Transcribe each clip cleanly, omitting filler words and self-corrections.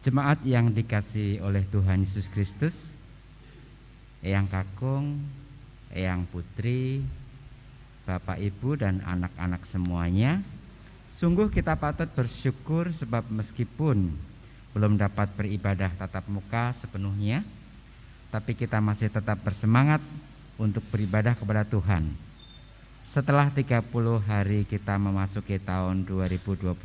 Jemaat yang dikasihi oleh Tuhan Yesus Kristus, Eyang Kakung, Eyang Putri, Bapak Ibu dan anak-anak semuanya, sungguh kita patut bersyukur sebab meskipun belum dapat beribadah tatap muka sepenuhnya, tapi kita masih tetap bersemangat untuk beribadah kepada Tuhan. Setelah 30 hari kita memasuki tahun 2022,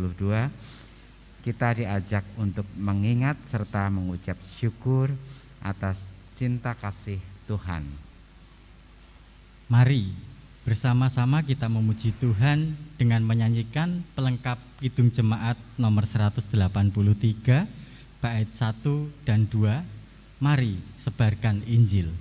kita diajak untuk mengingat serta mengucap syukur atas cinta kasih Tuhan. Mari bersama-sama kita memuji Tuhan dengan menyanyikan pelengkap Kidung Jemaat nomor 183 bait 1 dan 2. Mari sebarkan Injil.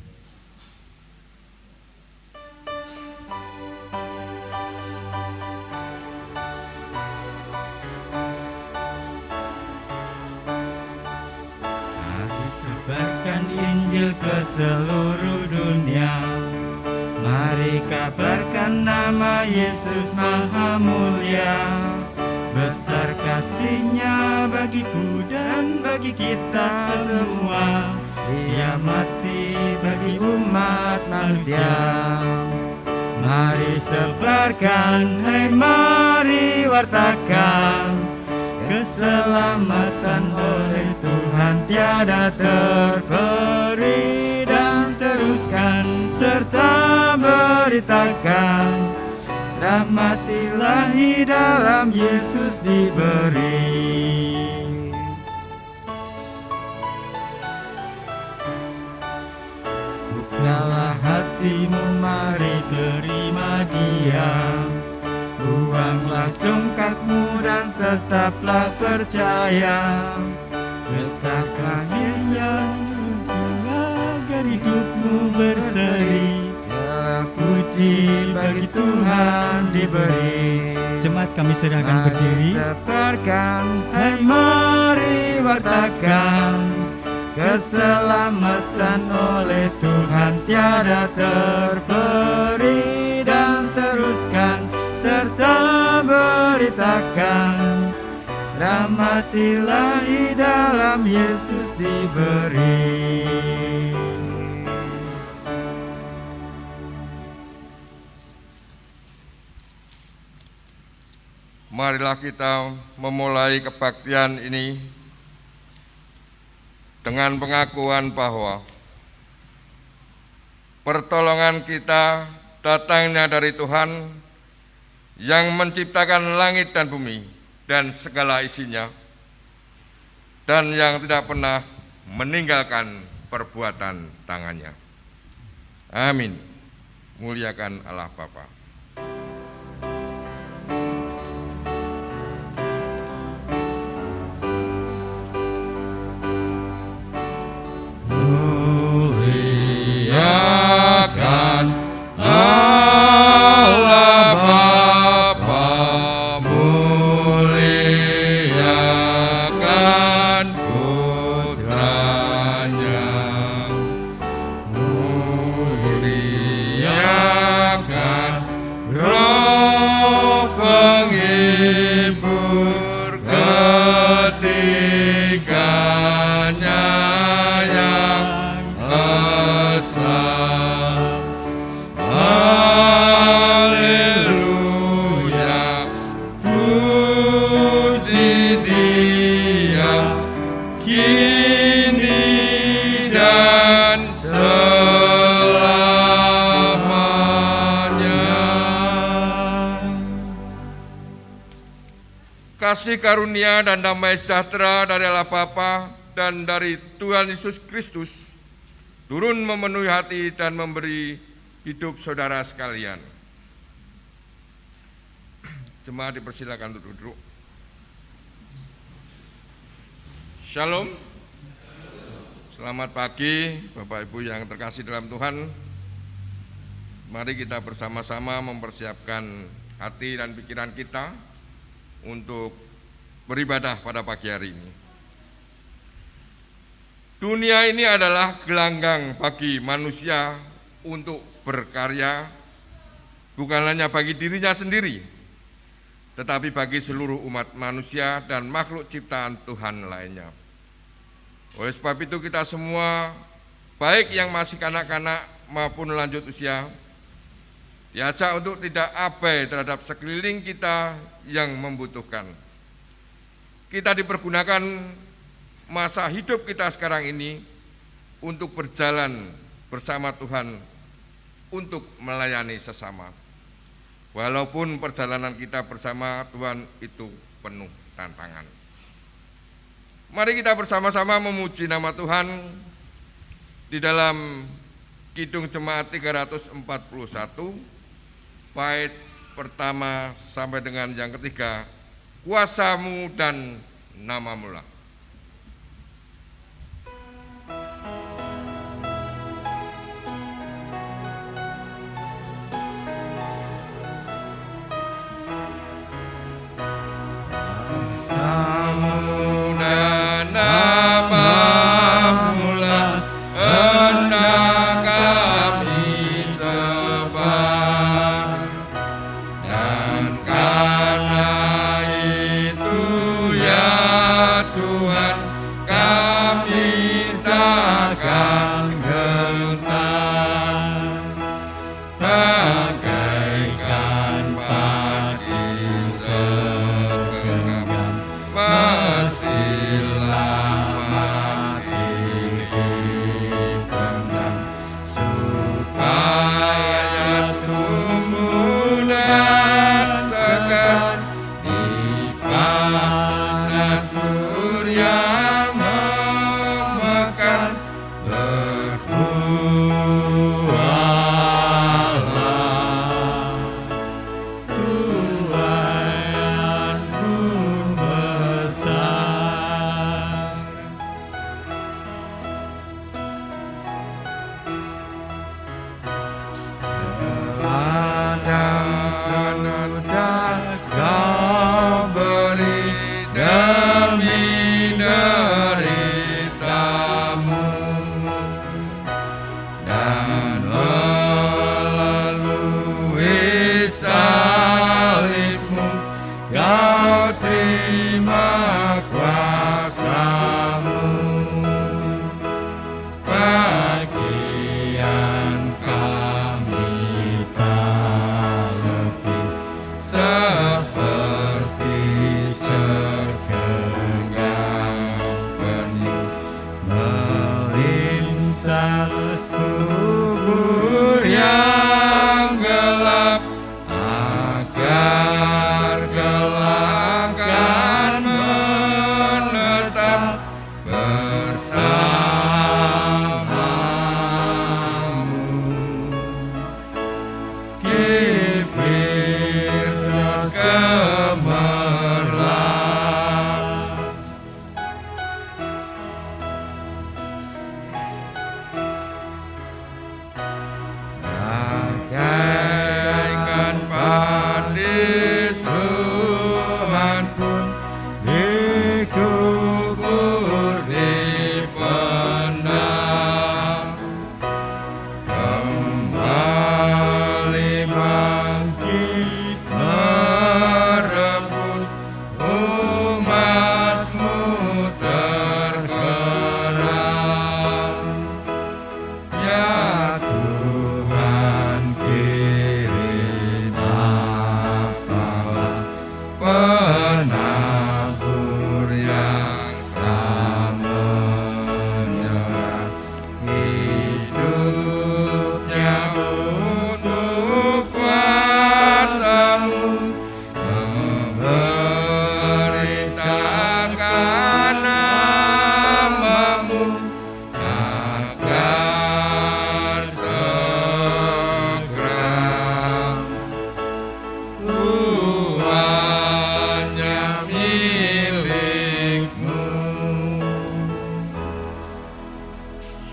Sebarkan Injil ke seluruh dunia. Mari kabarkan nama Yesus Maha Mulia. Besar kasih-Nya bagiku dan bagi kita semua. Dia mati bagi umat manusia. Mari sebarkan, hai mari wartakan. Keselamatan oleh Tuhan tiada terperi, dan teruskan serta beritakan, rahmat ilahi dalam Yesus diberi. Bukalah hatimu, mari terima Dia. Buanglah congkakmu dan tetaplah percaya. Besar kasih-Nya agar hidupmu berseri. Segala puji bagi Tuhan diberi. Jemaat kami serahkan berdiri. Sebarkan, hai mari wartakan. Keselamatan oleh Tuhan tiada terperi, dan teruskan serta beritakan, rahmat ilahi dalam Yesus diberi. Marilah kita memulai kebaktian ini dengan pengakuan bahwa pertolongan kita datangnya dari Tuhan yang menciptakan langit dan bumi dan segala isinya, dan yang tidak pernah meninggalkan perbuatan tangannya. Amin. Muliakan Allah Bapa. Muliakan Kasih karunia dan damai sejahtera dari Allah Bapa dan dari Tuhan Yesus Kristus turun memenuhi hati dan memberi hidup saudara sekalian. Jemaat dipersilakan untuk duduk. Shalom. Selamat pagi Bapak Ibu yang terkasih dalam Tuhan. Mari kita bersama-sama mempersiapkan hati dan pikiran kita untuk beribadah pada pagi hari ini. Dunia ini adalah gelanggang bagi manusia untuk berkarya, bukan hanya bagi dirinya sendiri, tetapi bagi seluruh umat manusia dan makhluk ciptaan Tuhan lainnya. Oleh sebab itu kita semua, baik yang masih kanak-kanak maupun lanjut usia, diajak untuk tidak abai terhadap sekeliling kita yang membutuhkan. Kita dipergunakan masa hidup kita sekarang ini untuk berjalan bersama Tuhan, untuk melayani sesama. Walaupun perjalanan kita bersama Tuhan itu penuh tantangan. Mari kita bersama-sama memuji nama Tuhan di dalam Kidung Jemaat 341, bait pertama sampai dengan yang ketiga, Kuasa-Mu dan Nama-Mu lah.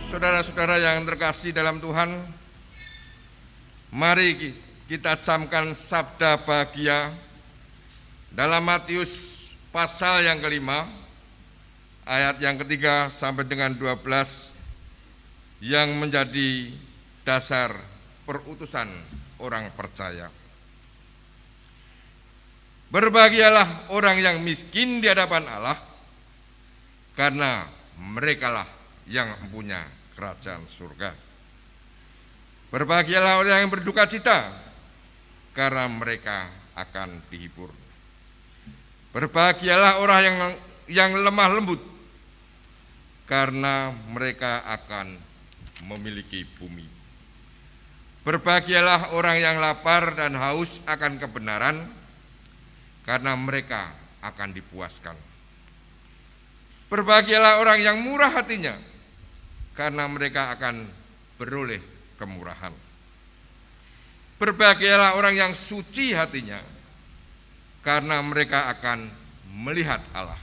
Saudara-saudara yang terkasih dalam Tuhan, mari kita camkan sabda bahagia dalam Matius pasal yang kelima, ayat yang ketiga sampai dengan 12, yang menjadi dasar perutusan orang percaya. Berbahagialah orang yang miskin di hadapan Allah, karena merekalah yang mempunyai kerajaan surga. Berbahagialah orang yang berduka cita, karena mereka akan dihibur. Berbahagialah orang yang lemah lembut, karena mereka akan memiliki bumi. Berbahagialah orang yang lapar dan haus akan kebenaran, karena mereka akan dipuaskan. Berbahagialah orang yang murah hatinya, karena mereka akan beroleh kemurahan. Berbahagialah orang yang suci hatinya, karena mereka akan melihat Allah.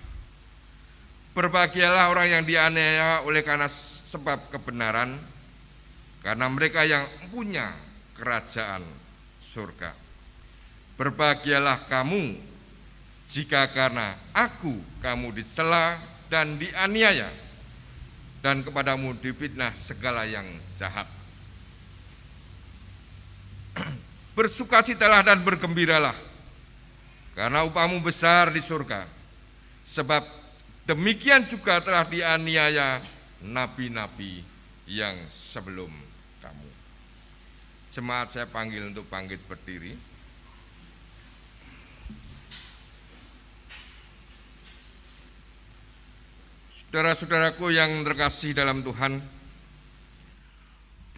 Berbahagialah orang yang dianiaya oleh karena sebab kebenaran, karena mereka yang punya kerajaan surga. Berbahagialah kamu jika karena aku kamu dicela dan dianiaya, dan kepadamu difitnah segala yang jahat. Bersukacitalah dan bergembiralah, karena upahmu besar di surga, sebab demikian juga telah dianiaya nabi-nabi yang sebelum kamu. Jemaat saya panggil untuk bangkit berdiri. Saudara-saudaraku yang terkasih dalam Tuhan,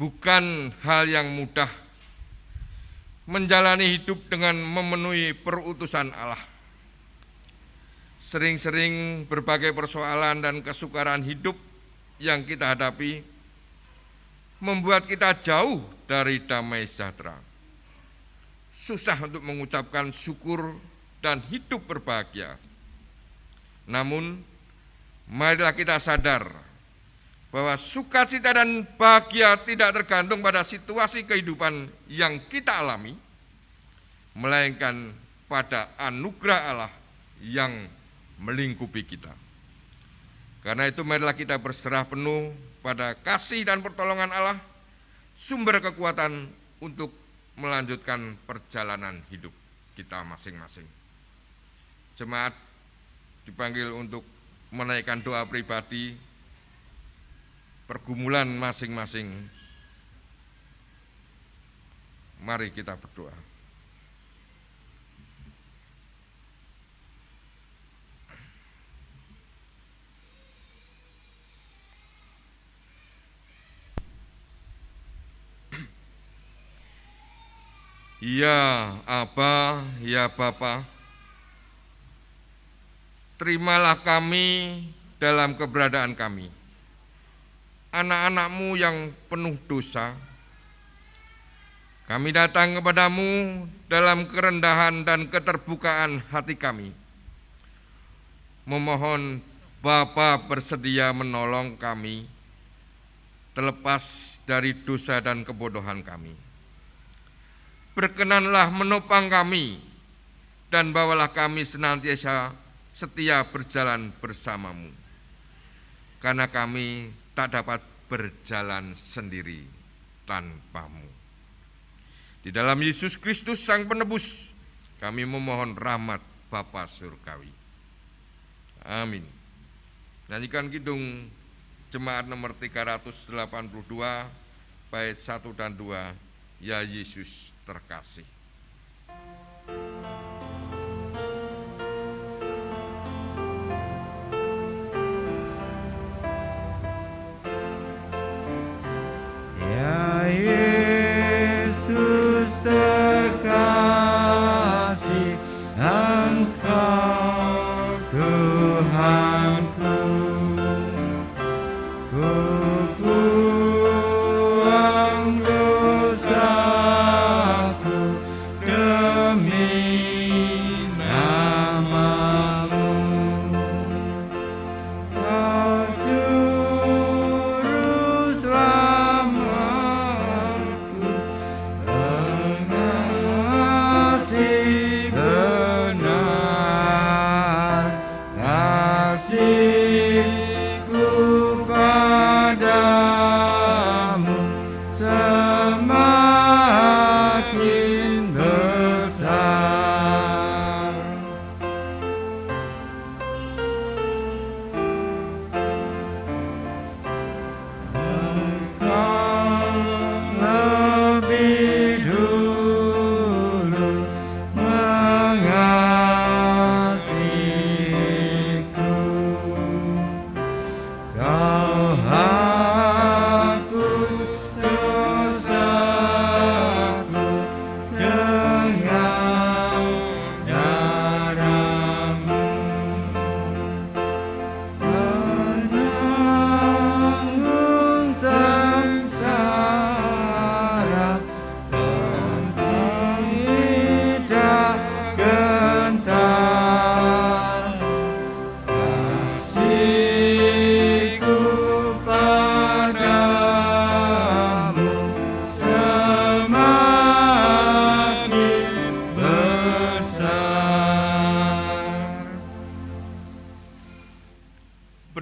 bukan hal yang mudah menjalani hidup dengan memenuhi perutusan Allah. Sering-sering berbagai persoalan dan kesukaran hidup yang kita hadapi membuat kita jauh dari damai sejahtera. Susah untuk mengucapkan syukur dan hidup berbahagia. Namun, marilah kita sadar bahwa sukacita dan bahagia tidak tergantung pada situasi kehidupan yang kita alami, melainkan pada anugerah Allah yang melingkupi kita. Karena itu marilah kita berserah penuh pada kasih dan pertolongan Allah, sumber kekuatan untuk melanjutkan perjalanan hidup kita masing-masing. Jemaat dipanggil untuk menaikkan doa pribadi, pergumulan masing-masing. Mari kita berdoa. Ya Aba, ya Bapa, terimalah kami dalam keberadaan kami, anak-anak-Mu yang penuh dosa. Kami datang kepadamu dalam kerendahan dan keterbukaan hati kami, memohon Bapa bersedia menolong kami, terlepas dari dosa dan kebodohan kami. Berkenanlah menopang kami, dan bawalah kami senantiasa setia berjalan bersamamu, karena kami tak dapat berjalan sendiri tanpamu. Di dalam Yesus Kristus Sang Penebus, kami memohon rahmat Bapa Surgawi. Amin. Nyanyikan kidung jemaat nomor 382, bait 1 dan 2, Ya Yesus terkasih. Ya Yesus terkasih, Engkau Tuhanku, ku buang dosaku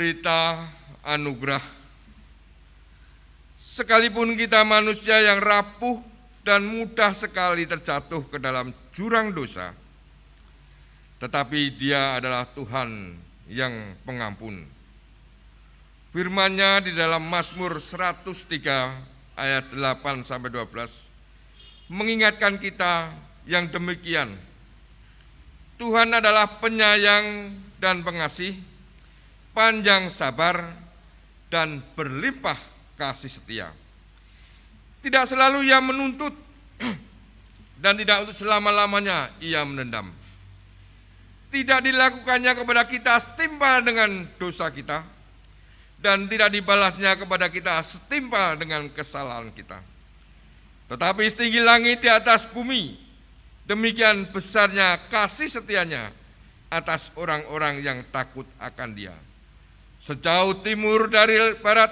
berita anugerah. Sekalipun kita manusia yang rapuh dan mudah sekali terjatuh ke dalam jurang dosa, tetapi Dia adalah Tuhan yang pengampun. Firman-Nya di dalam Mazmur 103 ayat 8 sampai 12 mengingatkan kita yang demikian. Tuhan adalah penyayang dan pengasih, panjang sabar dan berlimpah kasih setia. Tidak selalu Ia menuntut dan tidak untuk selama-lamanya Ia menendam. Tidak dilakukannya kepada kita setimpal dengan dosa kita, dan tidak dibalasnya kepada kita setimpal dengan kesalahan kita. Tetapi setinggi langit di atas bumi, demikian besarnya kasih setianya atas orang-orang yang takut akan Dia. Sejauh timur dari barat,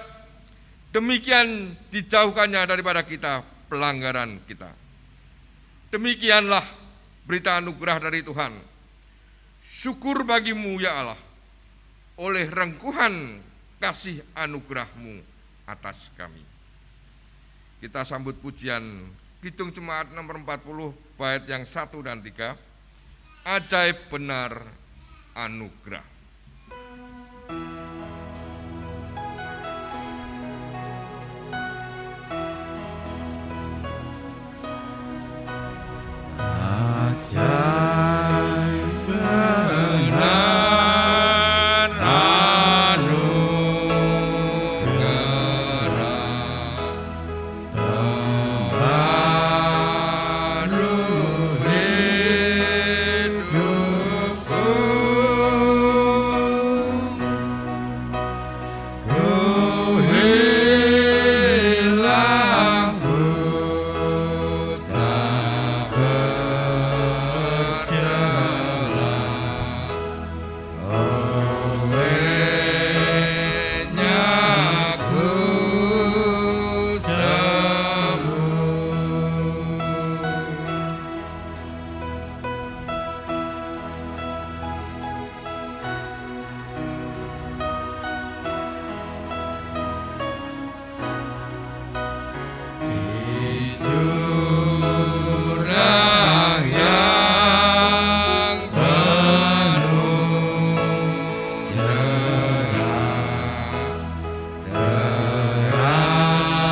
demikian dijauhkannya daripada kita pelanggaran kita. Demikianlah berita anugerah dari Tuhan. Syukur bagimu ya Allah, oleh rengkuhan kasih anugerah-Mu atas kami. Kita sambut pujian Kidung Jemaat nomor 40 bait yang 1 dan 3. Ajaib benar anugerah. Ajaib benar anugerah, baru hidupku, ku hilang buta bercela, olehnya ku di jurang yang penuh cerah,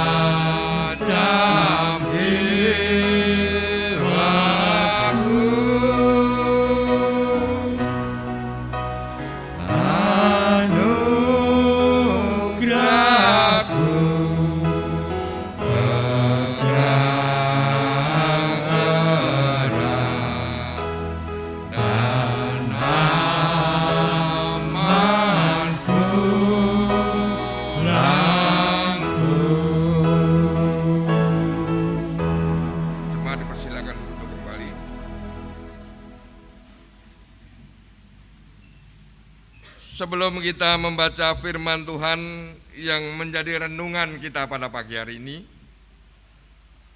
terajam jiwaku, anugerah-Ku terang erat, dan aman pulangku. Jemaat dipersilakan duduk kembali. Sebelum kita membaca firman Tuhan yang menjadi renungan kita pada pagi hari ini,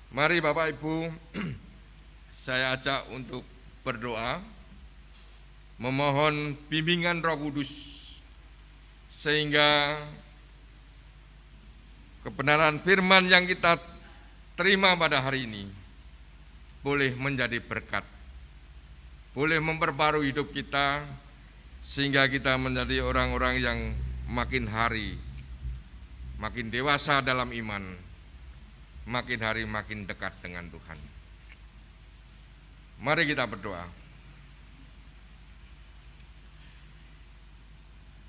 mari Bapak Ibu, saya ajak untuk berdoa, memohon bimbingan Roh Kudus, sehingga kebenaran firman yang kita terima pada hari ini boleh menjadi berkat, boleh memperbarui hidup kita, sehingga kita menjadi orang-orang yang makin hari makin dewasa dalam iman, makin hari makin dekat dengan Tuhan. Mari kita berdoa.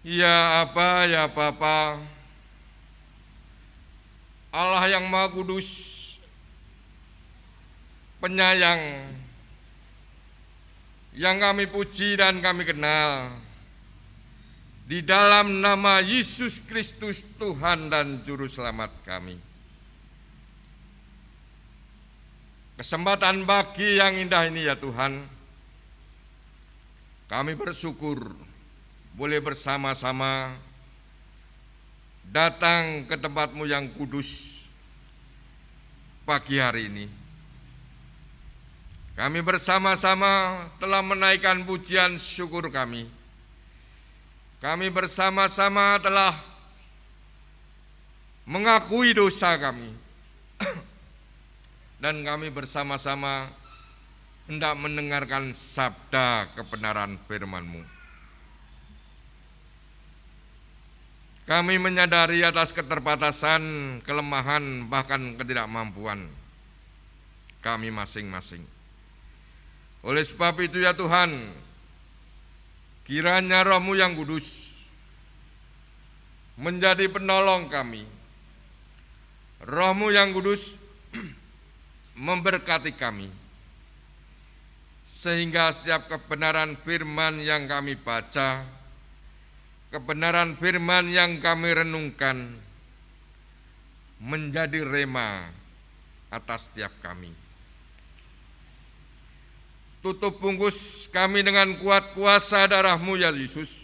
Ya Aba, ya Bapa, Allah yang Maha Kudus, penyayang, yang kami puji dan kami kenal, di dalam nama Yesus Kristus Tuhan dan Juru Selamat kami. Kesempatan pagi yang indah ini ya Tuhan, kami bersyukur boleh bersama-sama datang ke tempat-Mu yang kudus pagi hari ini. Kami bersama-sama telah menaikkan pujian syukur kami kami bersama-sama telah mengakui dosa kami dan kami bersama-sama hendak mendengarkan sabda kebenaran firman-Mu. Kami menyadari atas keterbatasan, kelemahan, bahkan ketidakmampuan kami masing-masing. Oleh sebab itu ya Tuhan, kiranya Roh-Mu yang kudus menjadi penolong kami. Roh-Mu yang kudus memberkati kami, sehingga setiap kebenaran firman yang kami baca, kebenaran firman yang kami renungkan menjadi rema atas setiap kami. Tutup bungkus kami dengan kuat kuasa darah-Mu ya Yesus,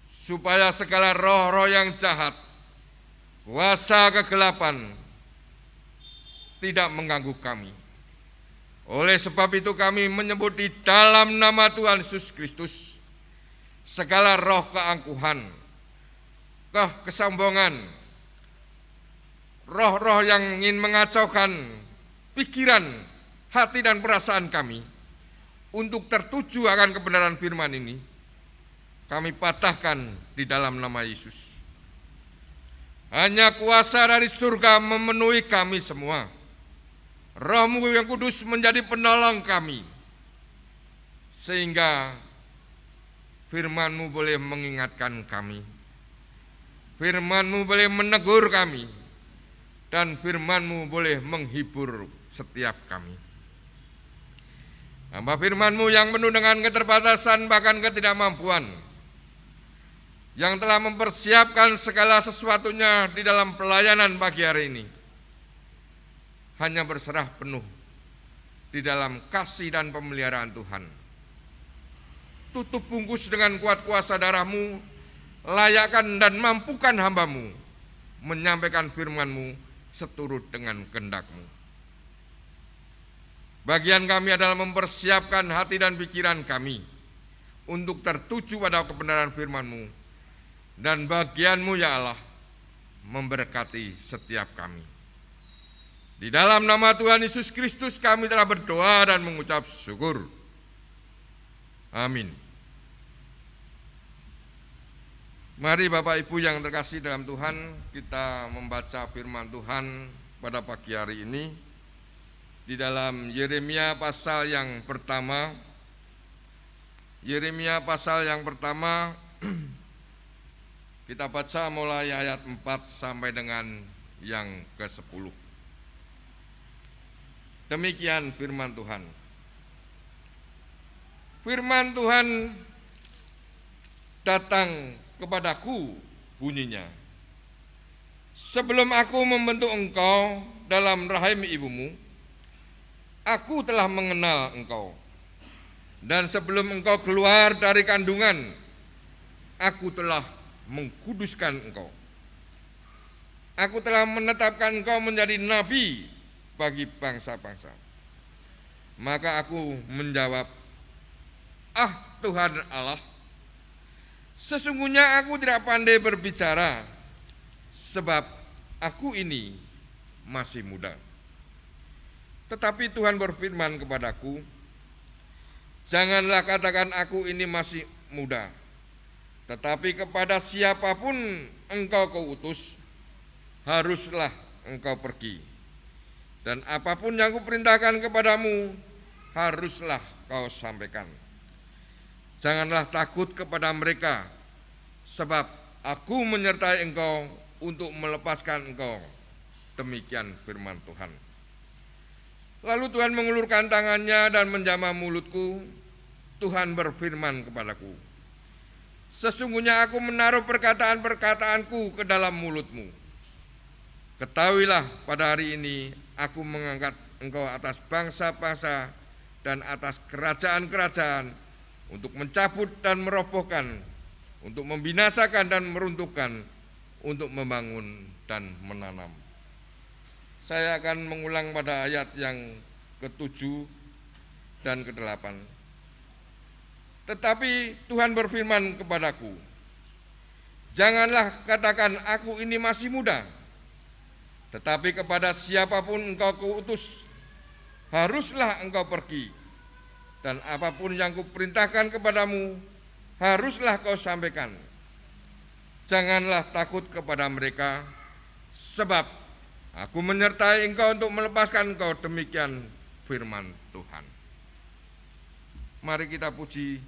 supaya segala roh-roh yang jahat, kuasa kegelapan tidak mengganggu kami. Oleh sebab itu kami menyebut di dalam nama Tuhan Yesus Kristus segala roh keangkuhan, kesombongan, roh-roh yang ingin mengacaukan pikiran, hati dan perasaan kami untuk tertuju akan kebenaran firman ini, kami patahkan di dalam nama Yesus. Hanya kuasa dari surga memenuhi kami semua. Roh-Mu yang kudus menjadi penolong kami, sehingga firman-Mu boleh mengingatkan kami, firman-Mu boleh menegur kami, dan firman-Mu boleh menghibur setiap kami. Hamba firman-Mu yang penuh dengan keterbatasan bahkan ketidakmampuan, yang telah mempersiapkan segala sesuatunya di dalam pelayanan pagi hari ini, hanya berserah penuh di dalam kasih dan pemeliharaan Tuhan. Tutup bungkus dengan kuat kuasa darah-Mu, layakkan dan mampukan hamba-Mu menyampaikan firman-Mu seturut dengan kehendak-Mu. Bagian kami adalah mempersiapkan hati dan pikiran kami untuk tertuju pada kebenaran firman-Mu, dan bagian-Mu ya Allah memberkati setiap kami. Di dalam nama Tuhan Yesus Kristus kami telah berdoa dan mengucap syukur. Amin. Mari Bapak Ibu yang terkasih dalam Tuhan, kita membaca firman Tuhan pada pagi hari ini di dalam Yeremia pasal yang pertama. Yeremia pasal yang pertama kita baca mulai ayat 4 sampai dengan yang ke-10. Demikian firman Tuhan. Firman Tuhan datang kepadaku, bunyinya, sebelum aku membentuk engkau dalam rahim ibumu, aku telah mengenal engkau. Dan sebelum engkau keluar dari kandungan, aku telah mengkuduskan engkau. Aku telah menetapkan engkau menjadi nabi bagi bangsa-bangsa. Maka aku menjawab, ah Tuhan Allah, sesungguhnya aku tidak pandai berbicara, sebab aku ini masih muda. Tetapi Tuhan berfirman kepadaku, janganlah katakan aku ini masih muda, tetapi kepada siapapun engkau kuutus, haruslah engkau pergi. Dan apapun yang kuperintahkan kepadamu, haruslah kau sampaikan. Janganlah takut kepada mereka, sebab aku menyertai engkau untuk melepaskan engkau. Demikian firman Tuhan. Lalu Tuhan mengulurkan tangannya dan menjamah mulutku. Tuhan berfirman kepadaku, sesungguhnya aku menaruh perkataan-perkataanku ke dalam mulutmu. Ketahuilah pada hari ini aku mengangkat engkau atas bangsa-bangsa dan atas kerajaan-kerajaan, untuk mencabut dan merobohkan, untuk membinasakan dan meruntuhkan, untuk membangun dan menanam. Saya akan mengulang pada ayat yang ke-7 dan ke-8. Tetapi Tuhan berfirman kepadaku, janganlah katakan aku ini masih muda, tetapi kepada siapapun engkau kuutus, haruslah engkau pergi, dan apapun yang kuperintahkan kepadamu, haruslah kau sampaikan. Janganlah takut kepada mereka, sebab aku menyertai engkau untuk melepaskan engkau, demikian firman Tuhan. Mari kita puji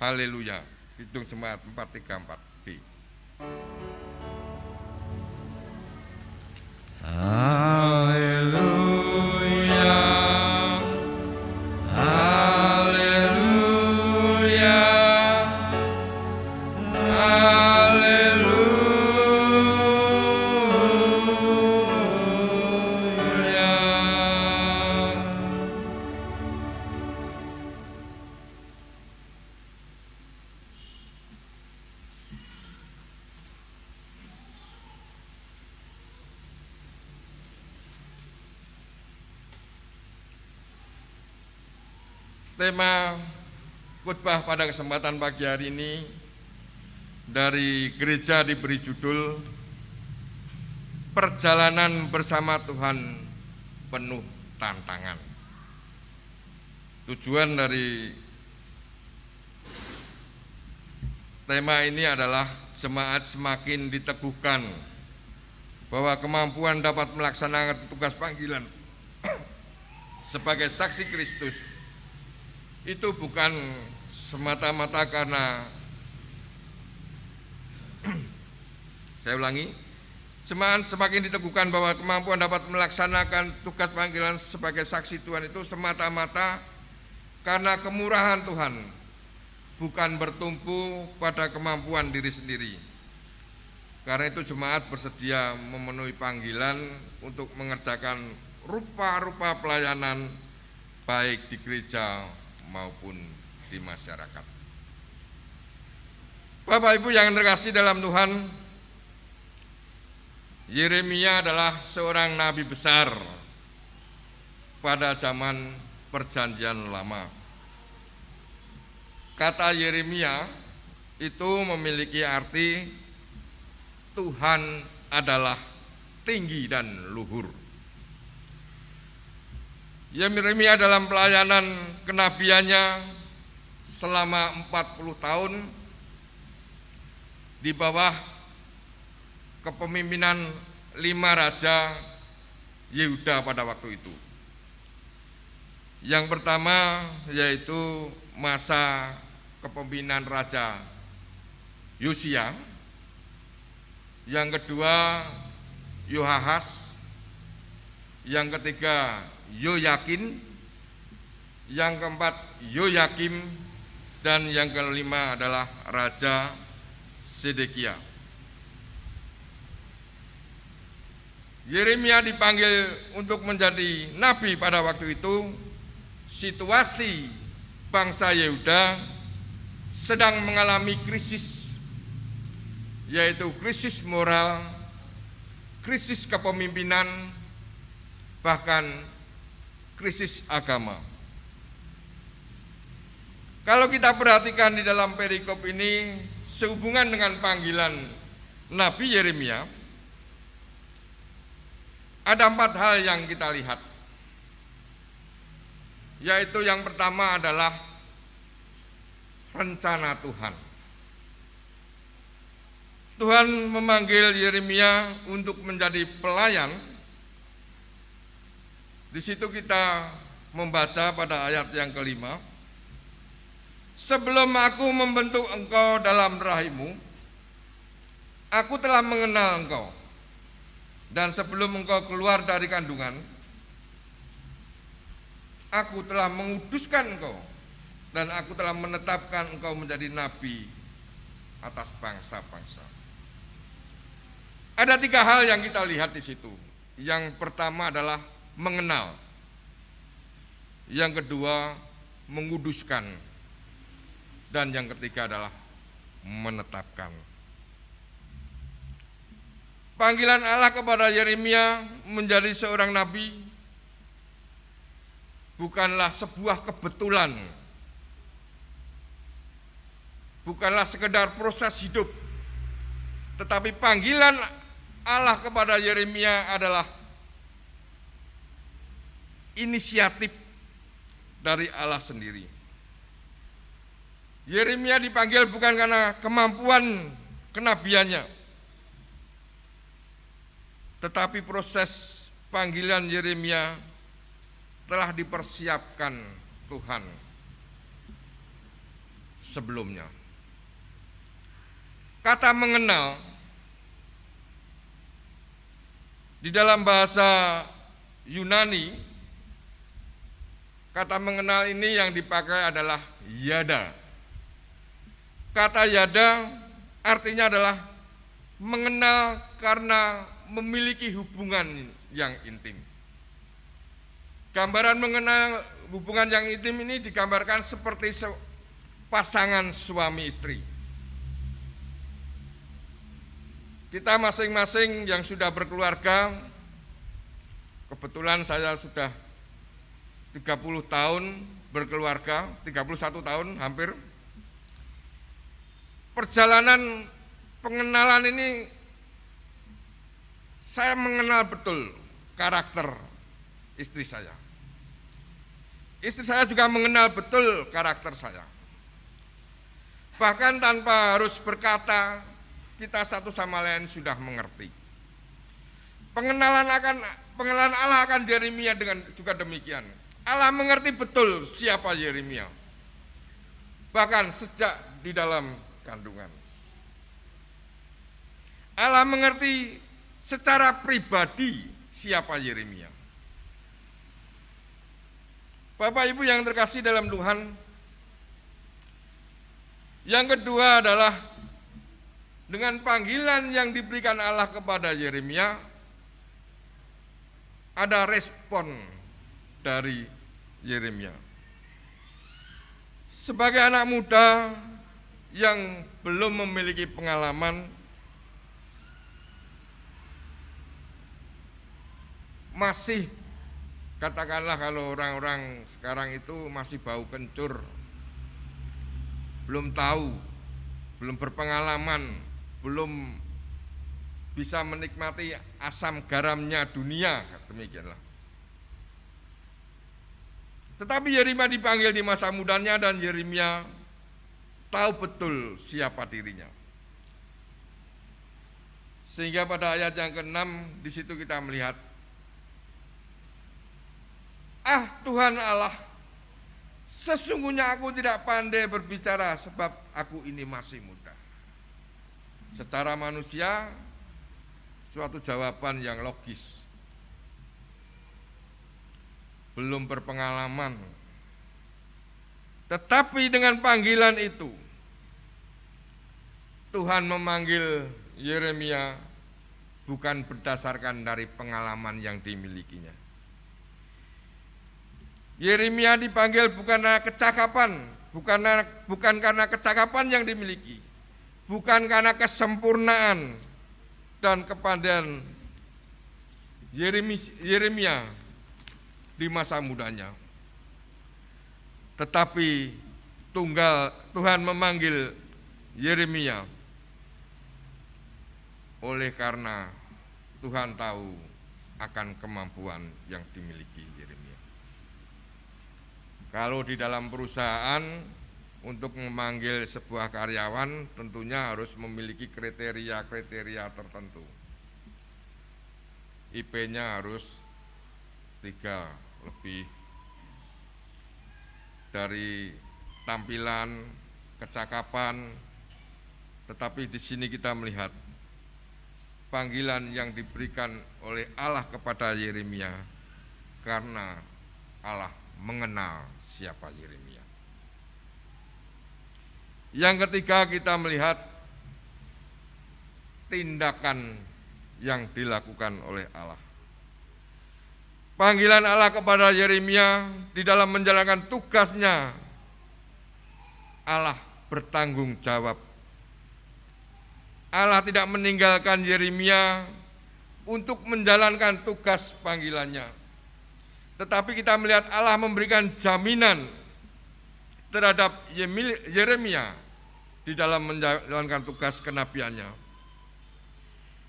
haleluya. Kidung Jemaat 434B. Haleluya, haleluya, haleluya. Tema khotbah pada kesempatan pagi hari ini dari gereja diberi judul Perjalanan Bersama Tuhan Penuh Tantangan. Tujuan dari tema ini adalah jemaat semakin diteguhkan bahwa kemampuan dapat melaksanakan tugas panggilan sebagai saksi Kristus itu bukan semata-mata karena saya ulangi, jemaat semakin diteguhkan bahwa kemampuan dapat melaksanakan tugas panggilan sebagai saksi Tuhan itu semata-mata karena kemurahan Tuhan, bukan bertumpu pada kemampuan diri sendiri. Karena itu jemaat bersedia memenuhi panggilan untuk mengerjakan rupa-rupa pelayanan baik di gereja maupun di masyarakat. Bapak Ibu yang terkasih dalam Tuhan, Yeremia adalah seorang nabi besar pada zaman Perjanjian Lama. Kata Yeremia itu memiliki arti Tuhan adalah tinggi dan luhur. Yeremia dalam pelayanan kenabiannya selama 40 tahun di bawah kepemimpinan 5 raja Yehuda pada waktu itu. Yang pertama yaitu masa kepemimpinan Raja Yosia, yang kedua Yoahas, yang ketiga Yoyakin, yang keempat Yoyakim, dan yang kelima adalah Raja Sedekia. Yeremia dipanggil untuk menjadi nabi pada waktu itu. Situasi bangsa Yehuda sedang mengalami krisis, yaitu krisis moral, krisis kepemimpinan, bahkan krisis agama. Kalau kita perhatikan di dalam perikop ini sehubungan dengan panggilan Nabi Yeremia, ada 4 hal yang kita lihat. Yaitu yang pertama adalah rencana Tuhan. Tuhan memanggil Yeremia untuk menjadi pelayan. Di situ kita membaca pada ayat yang kelima, sebelum aku membentuk engkau dalam rahimmu, aku telah mengenal engkau. Dan sebelum engkau keluar dari kandungan, aku telah menguduskan engkau. Dan aku telah menetapkan engkau menjadi nabi atas bangsa-bangsa. Ada 3 hal yang kita lihat di situ. Yang pertama adalah mengenal. Yang kedua menguduskan. Dan yang ketiga adalah menetapkan. Panggilan Allah kepada Yeremia menjadi seorang nabi bukanlah sebuah kebetulan, bukanlah sekedar proses hidup, tetapi panggilan Allah kepada Yeremia adalah inisiatif dari Allah sendiri. Yeremia dipanggil bukan karena kemampuan kenabiannya, tetapi proses panggilan Yeremia telah dipersiapkan Tuhan sebelumnya. Kata mengenal di dalam bahasa Yunani, kata mengenal ini yang dipakai adalah yada. Kata yada artinya adalah mengenal karena memiliki hubungan yang intim. Gambaran mengenal hubungan yang intim ini digambarkan seperti pasangan suami istri. Kita masing-masing yang sudah berkeluarga, kebetulan saya sudah 30 tahun berkeluarga, 31 tahun hampir. Perjalanan pengenalan ini saya mengenal betul karakter istri saya. Istri saya juga mengenal betul karakter saya. Bahkan tanpa harus berkata, kita satu sama lain sudah mengerti. Pengenalan Allah akan Yeremia juga demikian. Allah mengerti betul siapa Yeremia. Bahkan sejak di dalam kandungan. Allah mengerti secara pribadi siapa Yeremia. Bapak Ibu yang terkasih dalam Tuhan, yang kedua adalah dengan panggilan yang diberikan Allah kepada Yeremia, ada respon dari Yeremia. Sebagai anak muda yang belum memiliki pengalaman, masih katakanlah kalau orang-orang sekarang itu masih bau kencur, belum tahu, belum berpengalaman, belum bisa menikmati asam garamnya dunia, demikianlah. Tetapi Yeremia dipanggil di masa mudanya dan Yeremia tahu betul siapa dirinya. Sehingga pada ayat yang ke-6 di situ kita melihat, Tuhan Allah, sesungguhnya aku tidak pandai berbicara sebab aku ini masih muda. Secara manusia, suatu jawaban yang logis. Belum berpengalaman. Tetapi dengan panggilan itu, Tuhan memanggil Yeremia bukan berdasarkan dari pengalaman yang dimilikinya. Yeremia dipanggil bukan karena kecakapan, bukan karena kecakapan yang dimiliki, bukan karena kesempurnaan dan kepandaian Yeremia di masa mudanya. Tetapi Tuhan memanggil Yeremia oleh karena Tuhan tahu akan kemampuan yang dimiliki Yeremia. Kalau di dalam perusahaan untuk memanggil sebuah karyawan tentunya harus memiliki kriteria-kriteria tertentu. IP-nya harus 3 lebih. Dari tampilan, kecakapan, tetapi di sini kita melihat panggilan yang diberikan oleh Allah kepada Yeremia karena Allah mengenal siapa Yeremia. Yang ketiga kita melihat tindakan yang dilakukan oleh Allah. Panggilan Allah kepada Yeremia di dalam menjalankan tugasnya, Allah bertanggung jawab. Allah tidak meninggalkan Yeremia untuk menjalankan tugas panggilannya. Tetapi kita melihat Allah memberikan jaminan terhadap Yeremia di dalam menjalankan tugas kenabiannya.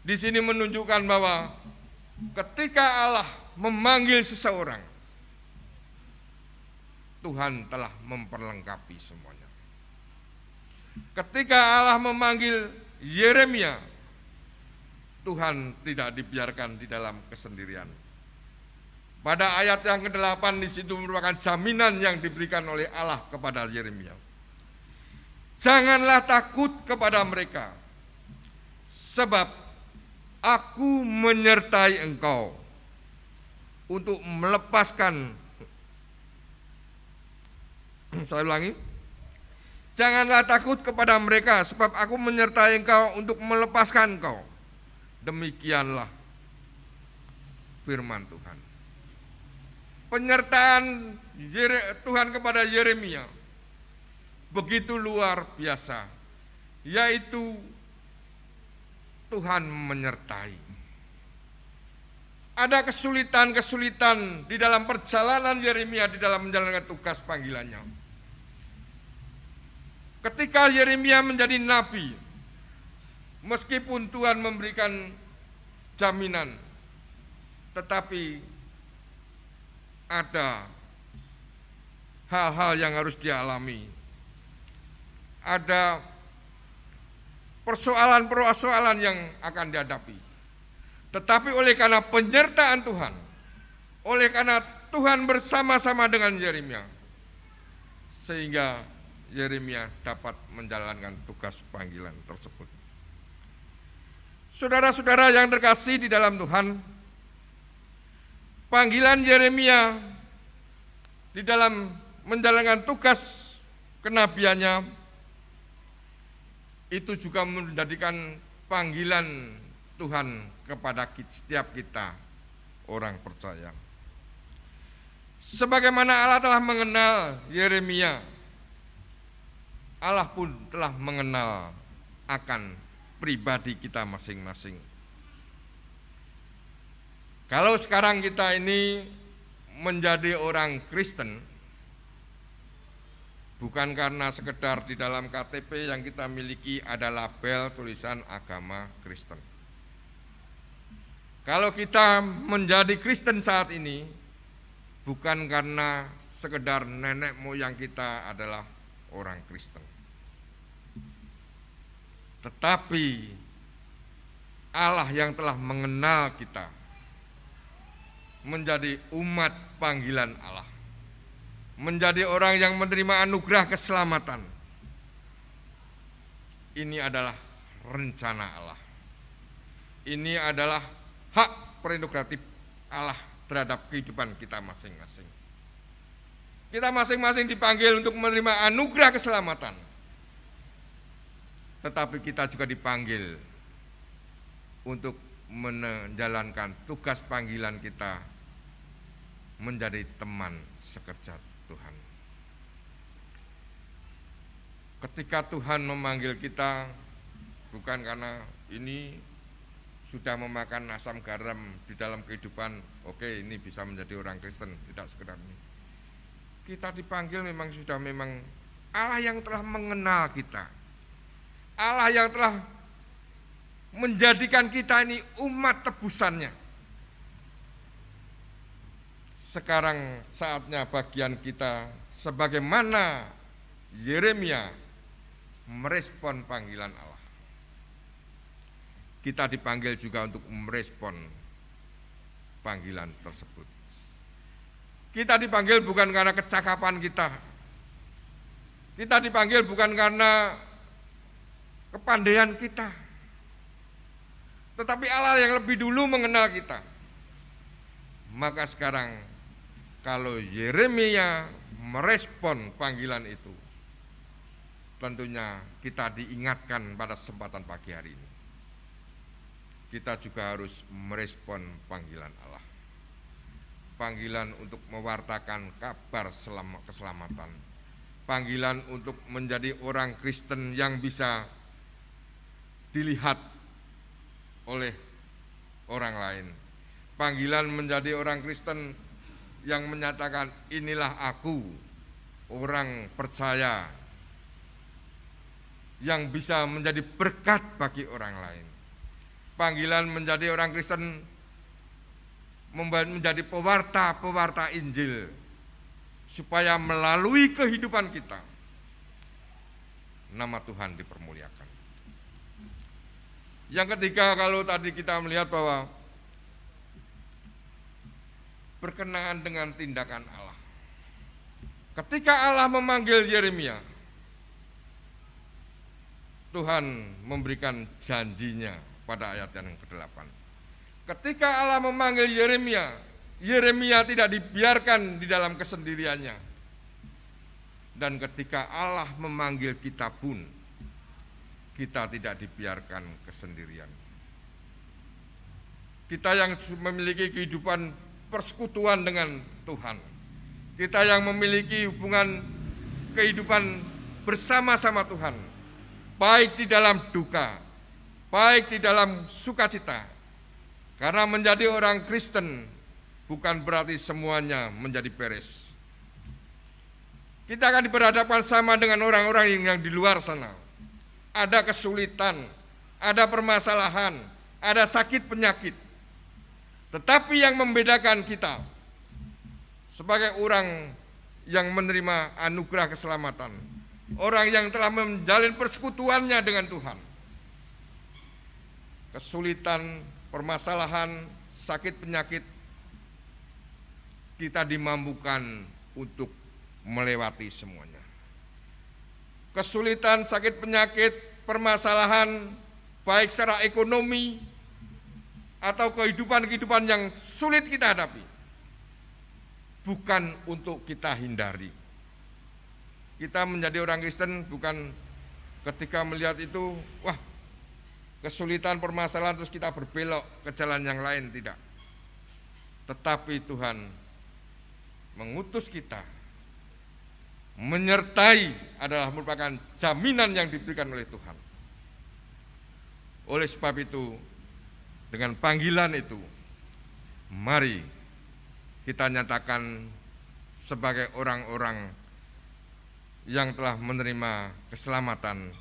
Di sini menunjukkan bahwa ketika Allah memanggil seseorang, Tuhan telah memperlengkapi semuanya. Ketika Allah memanggil Yeremia, Tuhan tidak dibiarkan di dalam kesendirian. Pada ayat yang ke-8 di situ merupakan jaminan yang diberikan oleh Allah kepada Yeremia. Janganlah takut kepada mereka, sebab aku menyertai engkau untuk melepaskan. Saya ulangi. Janganlah takut kepada mereka, sebab aku menyertai engkau untuk melepaskan engkau. Demikianlah firman Tuhan. Penyertaan Tuhan kepada Yeremia begitu luar biasa, yaitu Tuhan menyertai. Ada kesulitan-kesulitan di dalam perjalanan Yeremia di dalam menjalankan tugas panggilannya. Ketika Yeremia menjadi nabi, meskipun Tuhan memberikan jaminan, tetapi ada hal-hal yang harus dia alami. Ada persoalan-persoalan yang akan dihadapi. Tetapi oleh karena penyertaan Tuhan, oleh karena Tuhan bersama-sama dengan Yeremia, sehingga Yeremia dapat menjalankan tugas panggilan tersebut. Saudara-saudara yang terkasih di dalam Tuhan, panggilan Yeremia di dalam menjalankan tugas kenabiannya itu juga menjadikan panggilan Tuhan kepada setiap kita orang percaya. Sebagaimana Allah telah mengenal Yeremia, Allah pun telah mengenal akan pribadi kita masing-masing. Kalau sekarang kita ini menjadi orang Kristen, bukan karena sekedar di dalam KTP yang kita miliki ada label tulisan agama Kristen. Kalau kita menjadi Kristen saat ini, bukan karena sekedar nenek moyang kita adalah orang Kristen. Tetapi Allah yang telah mengenal kita menjadi umat panggilan Allah, menjadi orang yang menerima anugerah keselamatan. Ini adalah rencana Allah. Ini adalah hak prerogatif Allah terhadap kehidupan kita masing-masing. Kita masing-masing dipanggil untuk menerima anugerah keselamatan. Tetapi kita juga dipanggil untuk menjalankan tugas panggilan kita menjadi teman sekerja Tuhan. Ketika Tuhan memanggil kita, bukan karena ini sudah memakan asam garam di dalam kehidupan, oke ini bisa menjadi orang Kristen, tidak sekedar ini. Kita dipanggil memang Allah yang telah mengenal kita, Allah yang telah menjadikan kita ini umat tebusannya. Sekarang saatnya bagian kita sebagaimana Yeremia merespon panggilan Allah. Kita dipanggil juga untuk merespon panggilan tersebut. Kita dipanggil bukan karena kecakapan kita. Kita dipanggil bukan karena kepandaian kita. Tetapi Allah yang lebih dulu mengenal kita. Maka sekarang kalau Yeremia merespon panggilan itu, tentunya kita diingatkan pada kesempatan pagi hari ini. Kita juga harus merespon panggilan Allah. Panggilan untuk mewartakan kabar keselamatan. Panggilan untuk menjadi orang Kristen yang bisa dilihat oleh orang lain. Panggilan menjadi orang Kristen yang menyatakan inilah aku, orang percaya yang bisa menjadi berkat bagi orang lain. Panggilan menjadi orang Kristen menjadi pewarta Injil, supaya melalui kehidupan kita nama Tuhan dipermuliakan. Yang ketiga, kalau tadi kita melihat bahwa berkenaan dengan tindakan Allah. Ketika Allah memanggil Yeremia, Tuhan memberikan janjinya pada ayat yang ke-8. Ketika Allah memanggil Yeremia, Yeremia tidak dibiarkan di dalam kesendiriannya. Dan ketika Allah memanggil kita pun, kita tidak dibiarkan kesendirian. Kita yang memiliki kehidupan persekutuan dengan Tuhan, kita yang memiliki hubungan kehidupan bersama-sama Tuhan, baik di dalam duka, baik di dalam sukacita. Karena menjadi orang Kristen bukan berarti semuanya menjadi beres. Kita akan diperhadapkan sama dengan orang-orang yang di luar sana. Ada kesulitan, ada permasalahan, ada sakit penyakit. Tetapi yang membedakan kita sebagai orang yang menerima anugerah keselamatan, orang yang telah menjalin persekutuannya dengan Tuhan, kesulitan, permasalahan, sakit penyakit, kita dimampukan untuk melewati semuanya. Kesulitan, sakit penyakit, permasalahan, baik secara ekonomi atau kehidupan yang sulit kita hadapi, bukan untuk kita hindari. Kita menjadi orang Kristen bukan ketika melihat itu, wah, kesulitan, permasalahan, terus kita berbelok ke jalan yang lain, tidak. Tetapi Tuhan mengutus kita, menyertai adalah merupakan jaminan yang diberikan oleh Tuhan. Oleh sebab itu, dengan panggilan itu, mari kita nyatakan sebagai orang-orang yang telah menerima keselamatan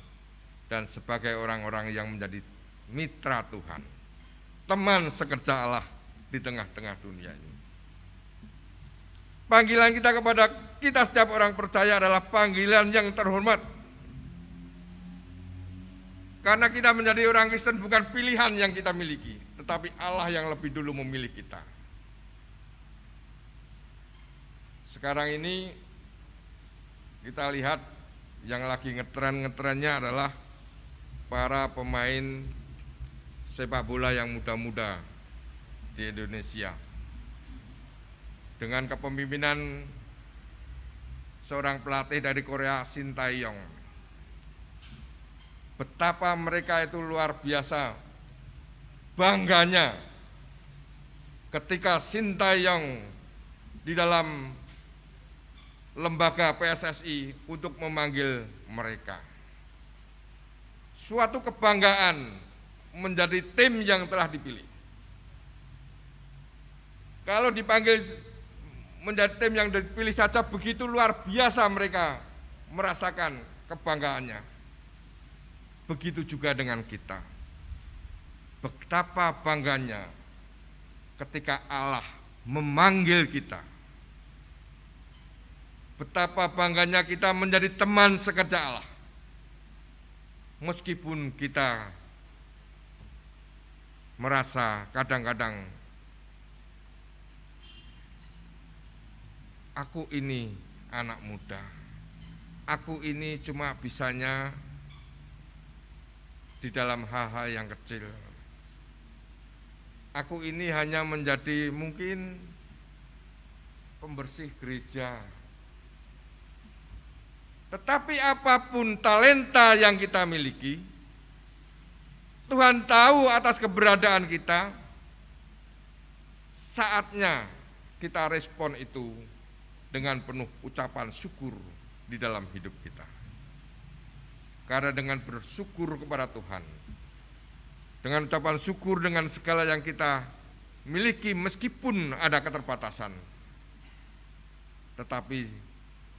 dan sebagai orang-orang yang menjadi mitra Tuhan, teman sekerja Allah di tengah-tengah dunia ini. Panggilan kita kepada kita setiap orang percaya adalah panggilan yang terhormat. Karena kita menjadi orang Kristen bukan pilihan yang kita miliki, tetapi Allah yang lebih dulu memilih kita. Sekarang ini kita lihat yang lagi ngetren-ngetrennya adalah para pemain sepak bola yang muda-muda di Indonesia. Dengan kepemimpinan seorang pelatih dari Korea, Shin Tae-yong. Betapa mereka itu luar biasa bangganya ketika Shin Tae-yong di dalam lembaga PSSI untuk memanggil mereka. Suatu kebanggaan menjadi tim yang telah dipilih. Kalau dipanggil menjadi tim yang dipilih saja begitu luar biasa mereka merasakan kebanggaannya. Begitu juga dengan kita. Betapa bangganya ketika Allah memanggil kita. Betapa bangganya kita menjadi teman sekerja Allah. Meskipun kita merasa kadang-kadang aku ini anak muda, aku ini cuma bisanya di dalam hal-hal yang kecil, aku ini hanya menjadi mungkin pembersih gereja. Tetapi apapun talenta yang kita miliki, Tuhan tahu atas keberadaan kita. Saatnya kita respon itu dengan penuh ucapan syukur di dalam hidup kita. Karena dengan bersyukur kepada Tuhan, dengan ucapan syukur dengan segala yang kita miliki meskipun ada keterbatasan, tetapi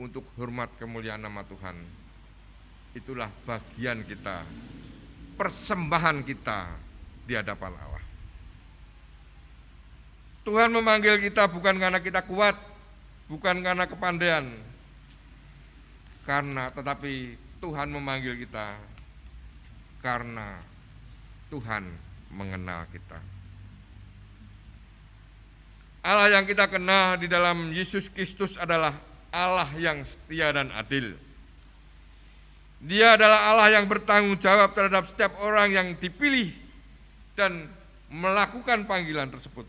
untuk hormat kemuliaan nama Tuhan, itulah bagian kita, persembahan kita di hadapan Allah. Tuhan memanggil kita bukan karena kita kuat, bukan karena kepandaian, tetapi Tuhan memanggil kita karena Tuhan mengenal kita. Allah yang kita kenal di dalam Yesus Kristus adalah Allah yang setia dan adil. Dia adalah Allah yang bertanggung jawab terhadap setiap orang yang dipilih dan melakukan panggilan tersebut.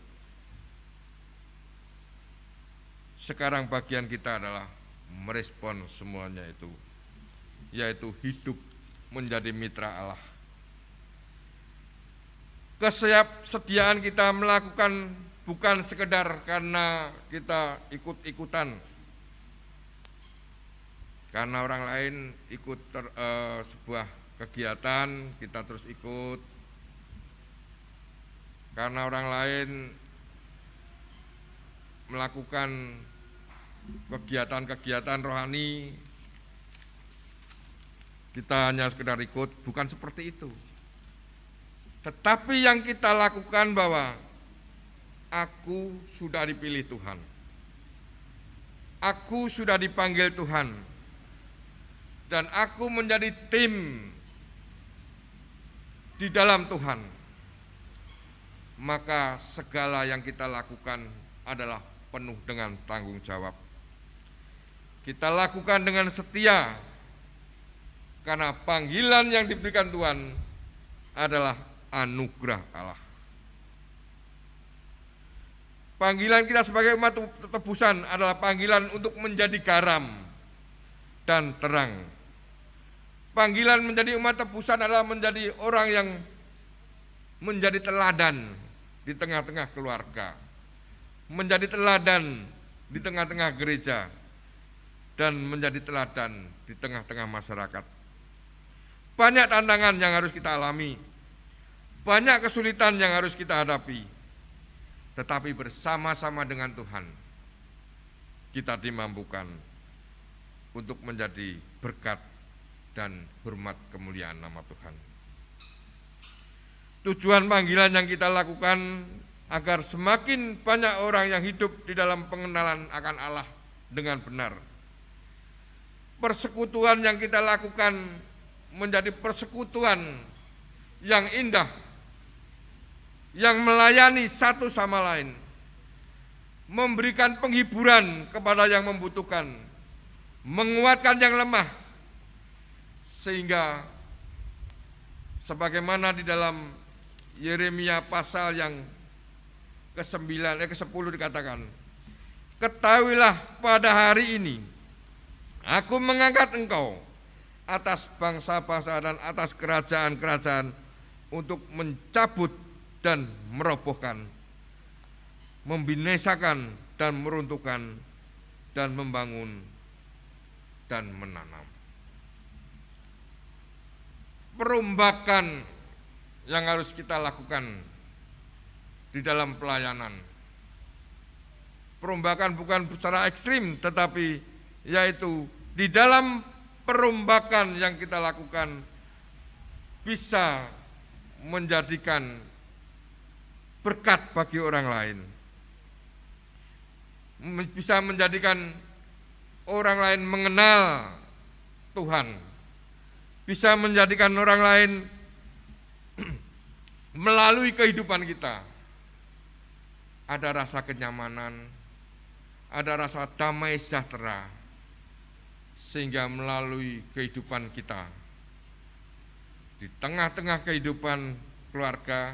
Sekarang bagian kita adalah merespon semuanya itu, yaitu hidup menjadi mitra Allah. Kesediaan kita melakukan bukan sekedar karena kita ikut-ikutan, karena orang lain ikut sebuah kegiatan kita terus ikut, karena orang lain melakukan kegiatan-kegiatan rohani kita hanya sekedar ikut, bukan seperti itu. Tetapi yang kita lakukan bahwa aku sudah dipilih Tuhan, aku sudah dipanggil Tuhan, dan aku menjadi tim di dalam Tuhan. Maka segala yang kita lakukan adalah penuh dengan tanggung jawab. Kita lakukan dengan setia, karena panggilan yang diberikan Tuhan adalah anugerah Allah. Panggilan kita sebagai umat tebusan adalah panggilan untuk menjadi garam dan terang. Panggilan menjadi umat tebusan adalah menjadi orang yang menjadi teladan di tengah-tengah keluarga, menjadi teladan di tengah-tengah gereja, dan menjadi teladan di tengah-tengah masyarakat. Banyak tantangan yang harus kita alami, banyak kesulitan yang harus kita hadapi, tetapi bersama-sama dengan Tuhan kita dimampukan untuk menjadi berkat dan hormat kemuliaan nama Tuhan. Tujuan panggilan yang kita lakukan agar semakin banyak orang yang hidup di dalam pengenalan akan Allah dengan benar. Persekutuan yang kita lakukan menjadi persekutuan yang indah, yang melayani satu sama lain, memberikan penghiburan kepada yang membutuhkan, menguatkan yang lemah, sehingga sebagaimana di dalam Yeremia pasal yang ke-10 dikatakan, ketahuilah pada hari ini aku mengangkat engkau atas bangsa-bangsa dan atas kerajaan-kerajaan untuk mencabut dan merobohkan, membinasakan dan meruntuhkan, dan membangun dan menanam. Perombakan yang harus kita lakukan di dalam pelayanan. Perombakan bukan secara ekstrim, tetapi yaitu di dalam perombakan yang kita lakukan bisa menjadikan berkat bagi orang lain, bisa menjadikan orang lain mengenal Tuhan, bisa menjadikan orang lain melalui kehidupan kita ada rasa kenyamanan, ada rasa damai sejahtera, sehingga melalui kehidupan kita di tengah-tengah kehidupan keluarga,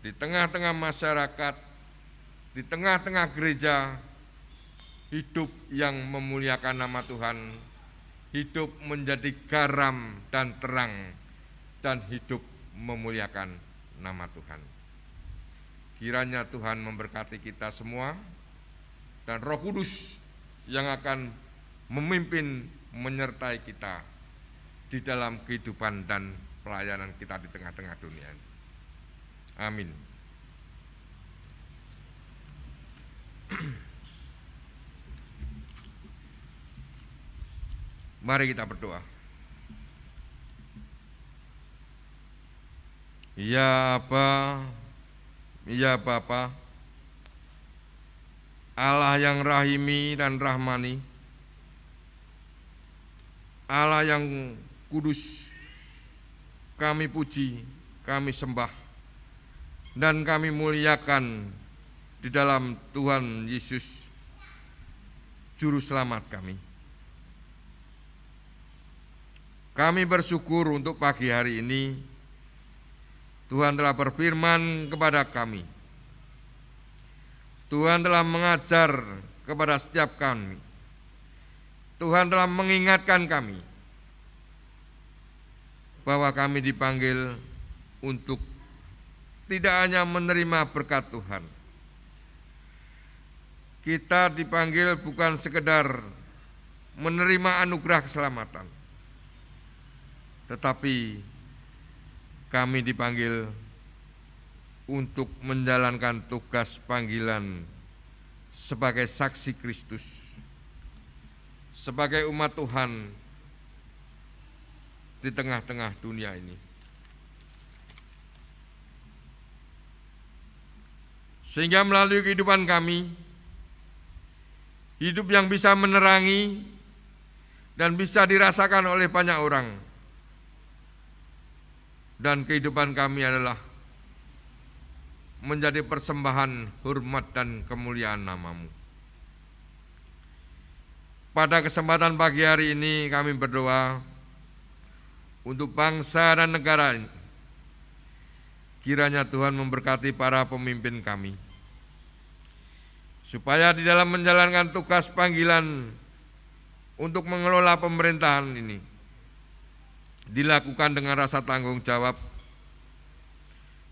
di tengah-tengah masyarakat, di tengah-tengah gereja, hidup yang memuliakan nama Tuhan, hidup menjadi garam dan terang, dan hidup memuliakan nama Tuhan. Kiranya Tuhan memberkati kita semua, dan Roh Kudus yang akan memimpin, menyertai kita di dalam kehidupan dan pelayanan kita di tengah-tengah dunia ini. Amin. Mari kita berdoa. Ya Aba, ya Bapa, Allah yang rahimi dan rahmani, Allah yang kudus, kami puji, kami sembah, dan kami muliakan di dalam Tuhan Yesus, Juru Selamat kami. Kami bersyukur untuk pagi hari ini, Tuhan telah berfirman kepada kami. Tuhan telah mengajar kepada setiap kami. Tuhan telah mengingatkan kami bahwa kami dipanggil untuk tidak hanya menerima berkat Tuhan. Kita dipanggil bukan sekedar menerima anugerah keselamatan, tetapi kami dipanggil untuk menjalankan tugas panggilan sebagai saksi Kristus, sebagai umat Tuhan di tengah-tengah dunia ini. Sehingga melalui kehidupan kami, hidup yang bisa menerangi dan bisa dirasakan oleh banyak orang, dan kehidupan kami adalah menjadi persembahan hormat dan kemuliaan nama-Mu. Pada kesempatan pagi hari ini kami berdoa untuk bangsa dan negara ini. Kiranya Tuhan memberkati para pemimpin kami, supaya di dalam menjalankan tugas panggilan untuk mengelola pemerintahan ini dilakukan dengan rasa tanggung jawab,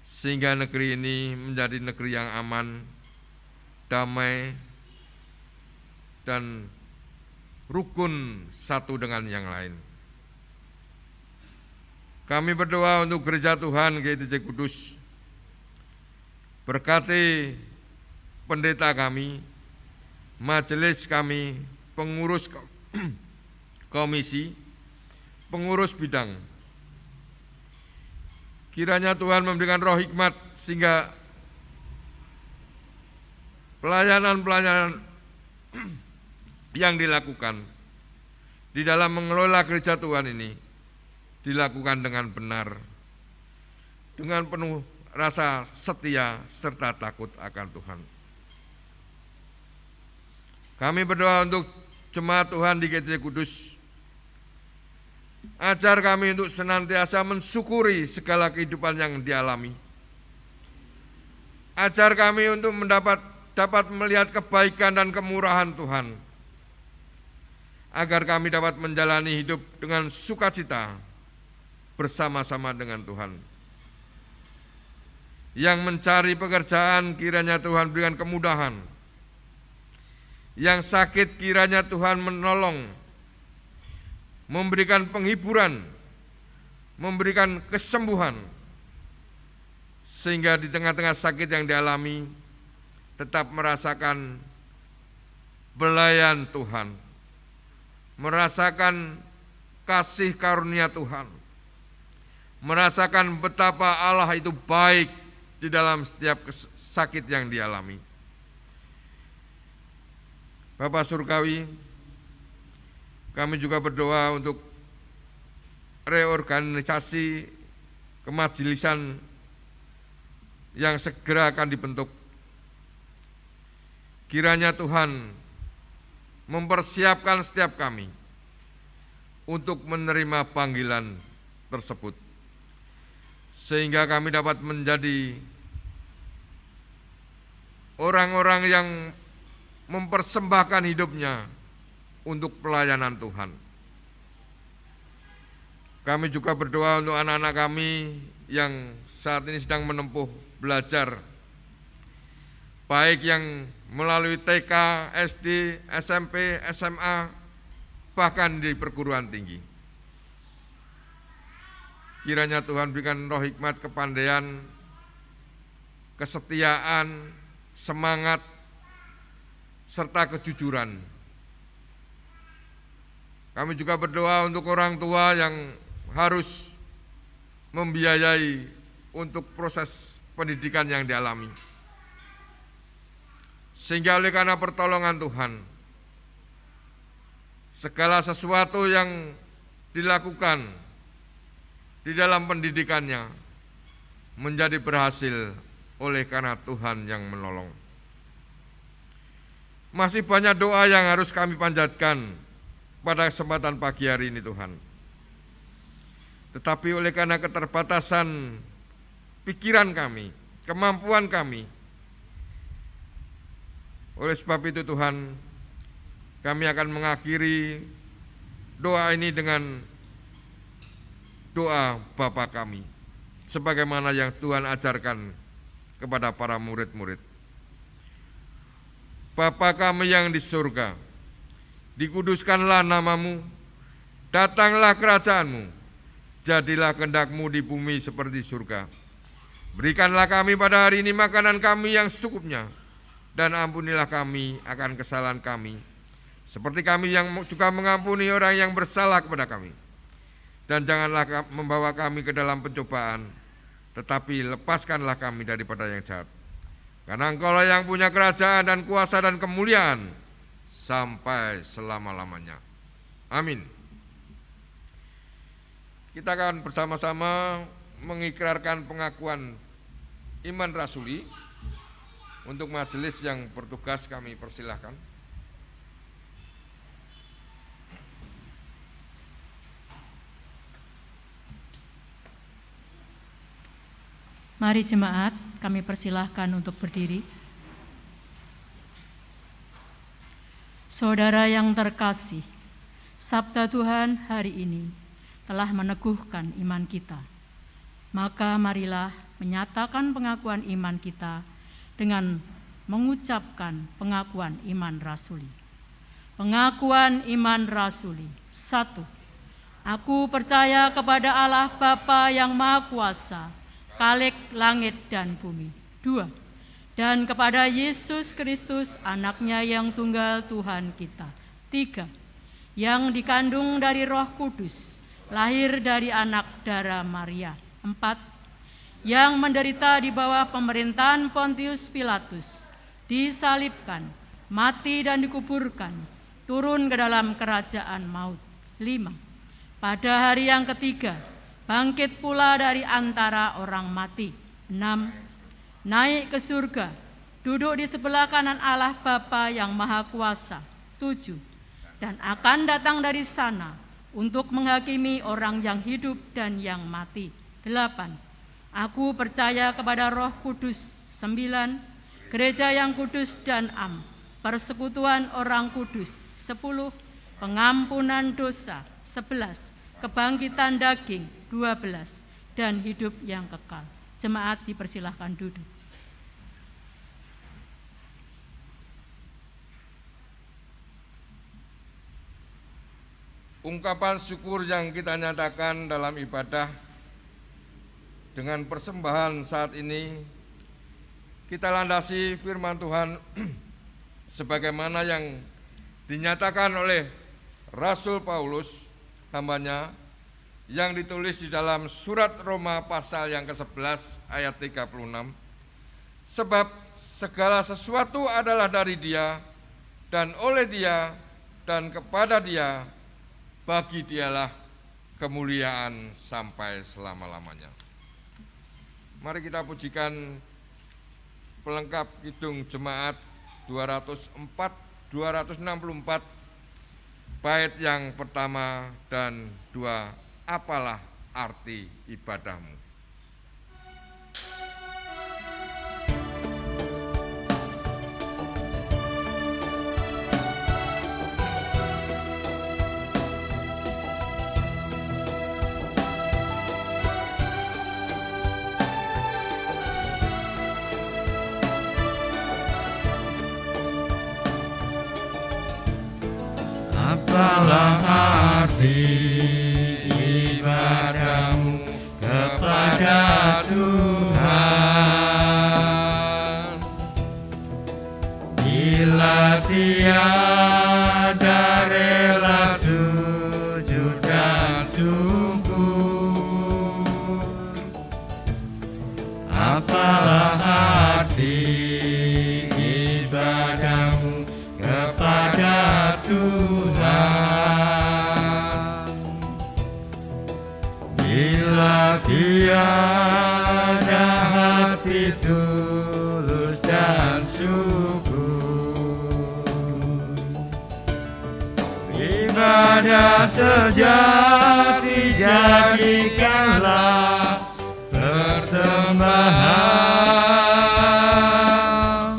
sehingga negeri ini menjadi negeri yang aman, damai, dan rukun satu dengan yang lain. Kami berdoa untuk Gereja Tuhan GTJ Kudus. Berkati pendeta kami, majelis kami, pengurus komisi, pengurus bidang. Kiranya Tuhan memberikan roh hikmat sehingga pelayanan-pelayanan yang dilakukan di dalam mengelola gereja Tuhan ini dilakukan dengan benar, dengan penuh rasa setia serta takut akan Tuhan. Kami berdoa untuk jemaat Tuhan di GTJ Kudus. Ajar kami untuk senantiasa mensyukuri segala kehidupan yang dialami. Ajar kami untuk dapat melihat kebaikan dan kemurahan Tuhan, agar kami dapat menjalani hidup dengan sukacita bersama-sama dengan Tuhan. Yang mencari pekerjaan kiranya Tuhan berikan kemudahan. Yang sakit kiranya Tuhan menolong, memberikan penghiburan, memberikan kesembuhan, sehingga di tengah-tengah sakit yang dialami tetap merasakan belayan Tuhan, merasakan kasih karunia Tuhan, merasakan betapa Allah itu baik di dalam setiap sakit yang dialami. Bapak Surgawi, kami juga berdoa untuk reorganisasi kemajelisan yang segera akan dibentuk. Kiranya Tuhan mempersiapkan setiap kami untuk menerima panggilan tersebut, sehingga kami dapat menjadi orang-orang yang mempersembahkan hidupnya untuk pelayanan Tuhan. Kami juga berdoa untuk anak-anak kami yang saat ini sedang menempuh belajar, baik yang melalui TK, SD, SMP, SMA, bahkan di perguruan tinggi. Kiranya Tuhan berikan roh hikmat, kepandaian, kesetiaan, semangat, serta kejujuran. Kami juga berdoa untuk orang tua yang harus membiayai untuk proses pendidikan yang dialami. Sehingga oleh karena pertolongan Tuhan, segala sesuatu yang dilakukan di dalam pendidikannya menjadi berhasil oleh karena Tuhan yang menolong. Masih banyak doa yang harus kami panjatkan pada kesempatan pagi hari ini Tuhan. Tetapi oleh karena keterbatasan pikiran kami, kemampuan kami, oleh sebab itu Tuhan, kami akan mengakhiri doa ini dengan doa Bapa kami, sebagaimana yang Tuhan ajarkan kepada para murid-murid. Bapa kami yang di surga, dikuduskanlah namamu, datanglah kerajaanmu, jadilah kehendak-mu di bumi seperti surga. Berikanlah kami pada hari ini makanan kami yang secukupnya, dan ampunilah kami akan kesalahan kami, seperti kami yang juga mengampuni orang yang bersalah kepada kami. Dan janganlah membawa kami ke dalam pencobaan, tetapi lepaskanlah kami daripada yang jahat. Karena Engkaulah yang punya kerajaan dan kuasa dan kemuliaan sampai selama-lamanya. Amin. Kita akan bersama-sama mengikrarkan pengakuan iman rasuli. Untuk majelis yang bertugas kami persilahkan. Mari jemaat, kami persilahkan untuk berdiri. Saudara yang terkasih, sabda Tuhan hari ini telah meneguhkan iman kita. Maka marilah menyatakan pengakuan iman kita dengan mengucapkan pengakuan iman rasuli. Pengakuan iman rasuli. 1. Aku percaya kepada Allah Bapa yang Maha Kuasa, Khalik langit dan bumi. 2. Dan kepada Yesus Kristus, anaknya yang tunggal Tuhan kita. 3. Yang dikandung dari Roh Kudus, lahir dari anak darah Maria. 4. Yang menderita di bawah pemerintahan Pontius Pilatus, disalibkan, mati dan dikuburkan, turun ke dalam kerajaan maut. 5. Pada hari yang ketiga, bangkit pula dari antara orang mati. 6. Naik ke surga, duduk di sebelah kanan Allah Bapa yang Maha Kuasa. 7. Dan akan datang dari sana untuk menghakimi orang yang hidup dan yang mati. 8. Aku percaya kepada Roh Kudus. 9. Gereja yang kudus dan am, persekutuan orang kudus. 10. Pengampunan dosa. 11. Kebangkitan daging. 12. Dan hidup yang kekal. Jemaat dipersilahkan duduk. Ungkapan syukur yang kita nyatakan dalam ibadah dengan persembahan saat ini, kita landasi firman Tuhan sebagaimana yang dinyatakan oleh Rasul Paulus, hambanya, yang ditulis di dalam surat Roma pasal yang ke-11 ayat 36. Sebab segala sesuatu adalah dari Dia, dan oleh Dia, dan kepada Dia, bagi Dialah kemuliaan sampai selama-lamanya. Mari kita pujikan pelengkap kidung jemaat 264 bait yang pertama dan 2, apalah arti ibadahmu. Apalah arti ibadahmu kepada Tuhan, bila tiada rela sujud dan syukur, tiada hati tulus dan syukur, ibadah sejati jadikanlah persembahan,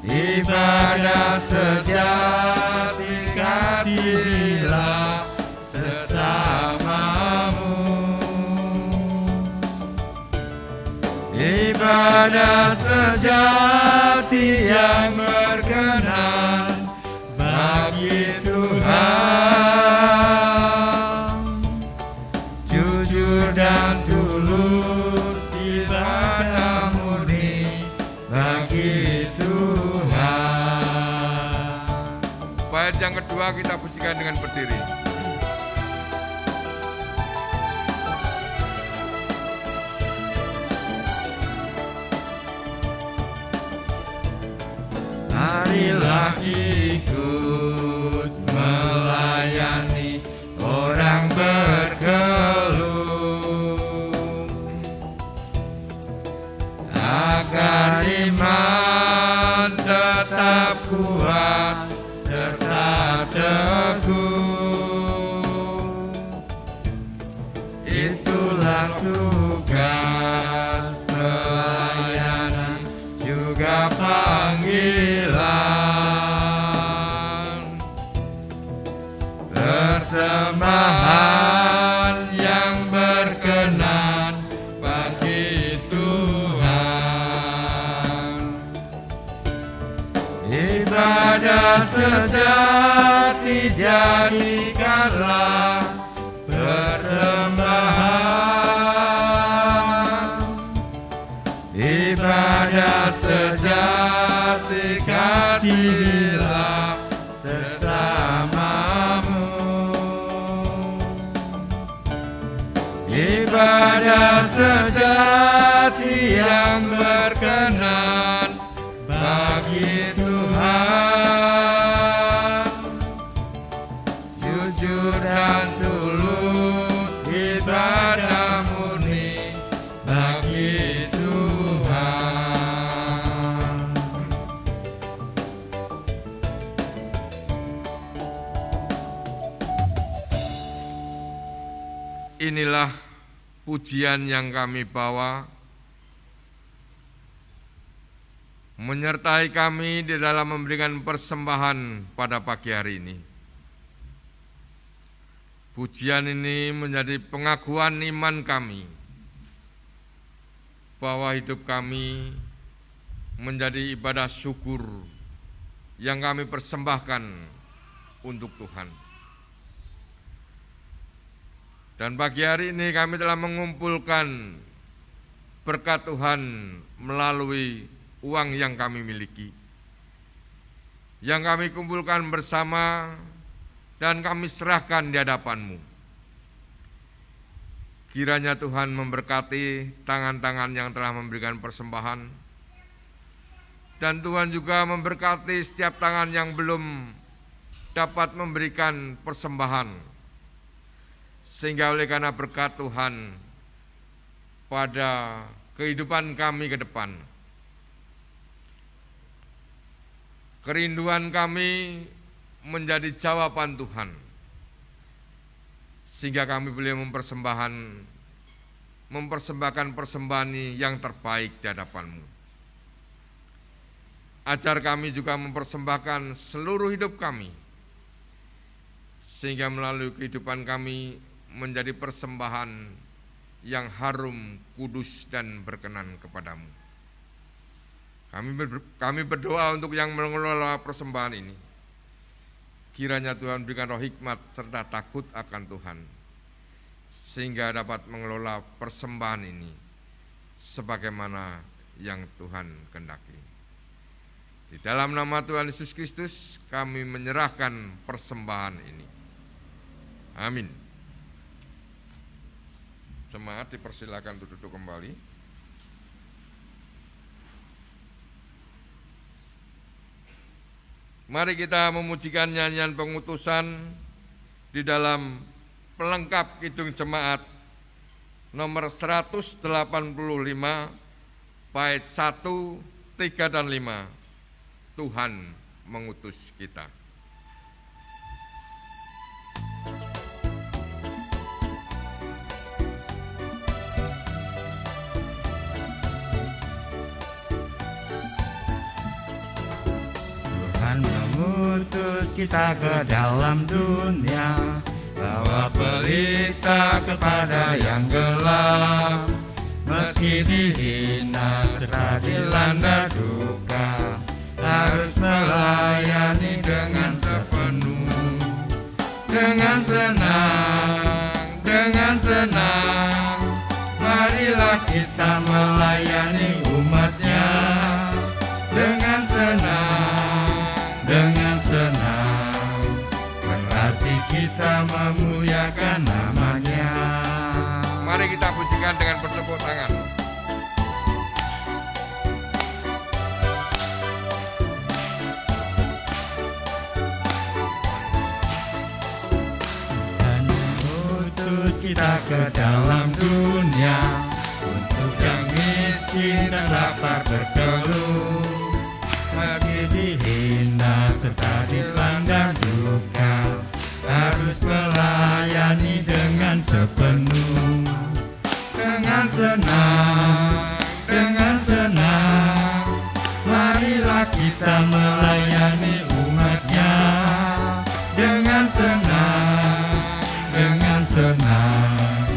ibadah sejati kasihilah sesamamu, ibadah sejati yang berkenan bagi Tuhan, jujur dan tulus ibadah murni bagi Tuhan. Bait yang kedua kita pujikan dengan berdiri. Marilah ikut melayani orang berkeluh, agar iman tetap kuat serta teguh. Itulah tugas pelayanan juga panggilan, persembahan yang berkenan bagi Tuhan, ibadah sejati jadikanlah persembahan, ibadah sejati kasihilah sesamamu, ibadah sejati yang berkenan bagi Tuhan, jujur dan tulus ibadah murni bagi Tuhan. Inilah pujian yang kami bawa, menyertai kami di dalam memberikan persembahan pada pagi hari ini. Pujian ini menjadi pengakuan iman kami bahwa hidup kami menjadi ibadah syukur yang kami persembahkan untuk Tuhan. Dan pagi hari ini kami telah mengumpulkan berkat Tuhan melalui uang yang kami miliki, yang kami kumpulkan bersama dan kami serahkan di hadapan-Mu. Kiranya Tuhan memberkati tangan-tangan yang telah memberikan persembahan, dan Tuhan juga memberkati setiap tangan yang belum dapat memberikan persembahan, sehingga oleh karena berkat Tuhan pada kehidupan kami ke depan, kerinduan kami menjadi jawaban Tuhan, sehingga kami boleh mempersembahkan persembahan yang terbaik di hadapan-Mu. Ajar kami juga mempersembahkan seluruh hidup kami, sehingga melalui kehidupan kami menjadi persembahan yang harum, kudus, dan berkenan kepadamu. Kami berdoa untuk yang mengelola persembahan ini. Kiranya Tuhan berikan roh hikmat serta takut akan Tuhan, sehingga dapat mengelola persembahan ini sebagaimana yang Tuhan kehendaki. Di dalam nama Tuhan Yesus Kristus kami menyerahkan persembahan ini. Amin. Jemaat dipersilakan duduk kembali. Mari kita memujikan nyanyian pengutusan di dalam pelengkap kidung jemaat nomor 185 bait 1, 3 dan 5. Tuhan mengutus kita. Tuhan mengutus kita ke dalam dunia, bawa berita kepada yang gelap. Meski dihina serta dilanda duka, harus melayani dengan sepenuh. Dengan senang, marilah kita melayani umatnya. Dengan senang, berarti kita memuliakan namanya. Mari kita pujikan dengan bertepuk tangan. Dan mengutus kita ke dalam dunia, untuk yang miskin dan lapar berkeluh. Meski dihina serta dilanda duka, harus melayani dengan sepenuh. Dengan senang, marilah kita melayani umatnya. Dengan senang,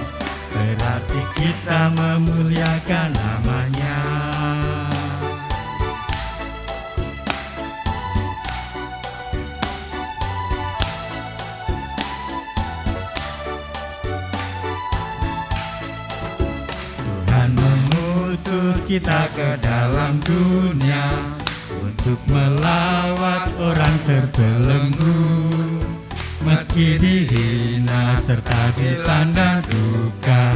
berarti kita memuliakan namanya. Kita ke dalam dunia untuk melawat orang terbelenggu. Meski dihina serta dilanda duka,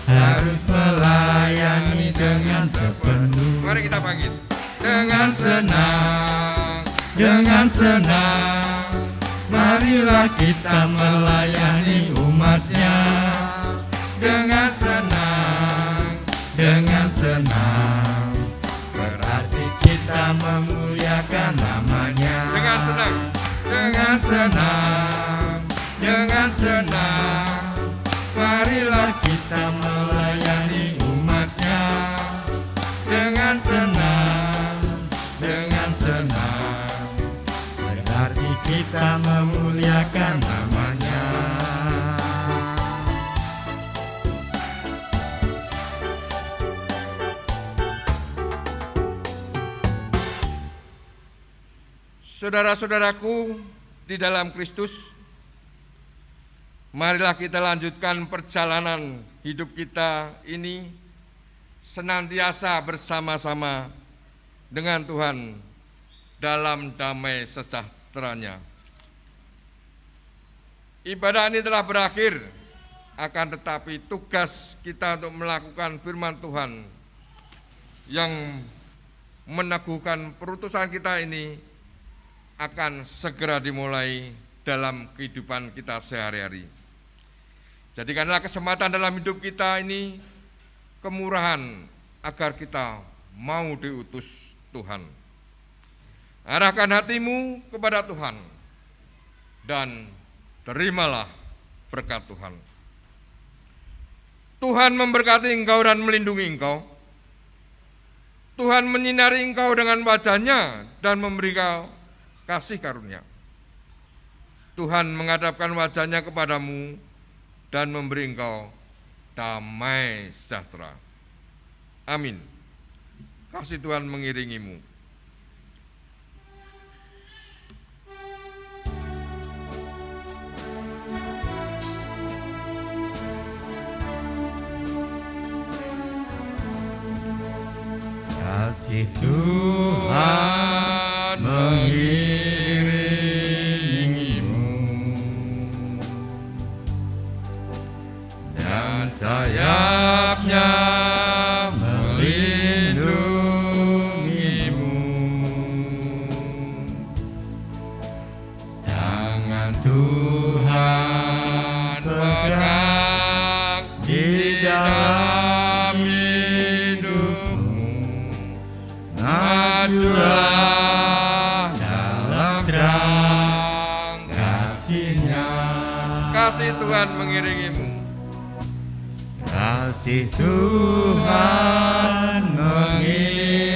harus melayani dengan sepenuh. Mari kita bangkit. Dengan senang, marilah kita melayani umatnya. Dengan senang, berarti kita memuliakan namanya. Dengan senang, marilah kita melayani umatnya. Dengan senang, berarti kita memuliakan namanya. Saudara-saudaraku di dalam Kristus, marilah kita lanjutkan perjalanan hidup kita ini senantiasa bersama-sama dengan Tuhan dalam damai sejahtera-Nya. Ibadah ini telah berakhir, akan tetapi tugas kita untuk melakukan firman Tuhan yang meneguhkan perutusan kita ini akan segera dimulai dalam kehidupan kita sehari-hari. Jadikanlah kesempatan dalam hidup kita ini kemurahan agar kita mau diutus Tuhan. Arahkan hatimu kepada Tuhan dan terimalah berkat Tuhan. Tuhan memberkati engkau dan melindungi engkau. Tuhan menyinari engkau dengan wajah-Nya dan memberi engkau kasih karunia. Tuhan menghadapkan wajah-Nya kepadamu dan memberi engkau damai sejahtera. Amin. Kasih Tuhan mengiringimu. Kasih Tuhan mengiringimu dan sayap-Nya melindungimu. Tangan Tuhan pegang di dalam hidupmu, majulah dalam terang kasih-Nya. Kasih Tuhan mengiringimu. Kasih Tuhan mengiringimu.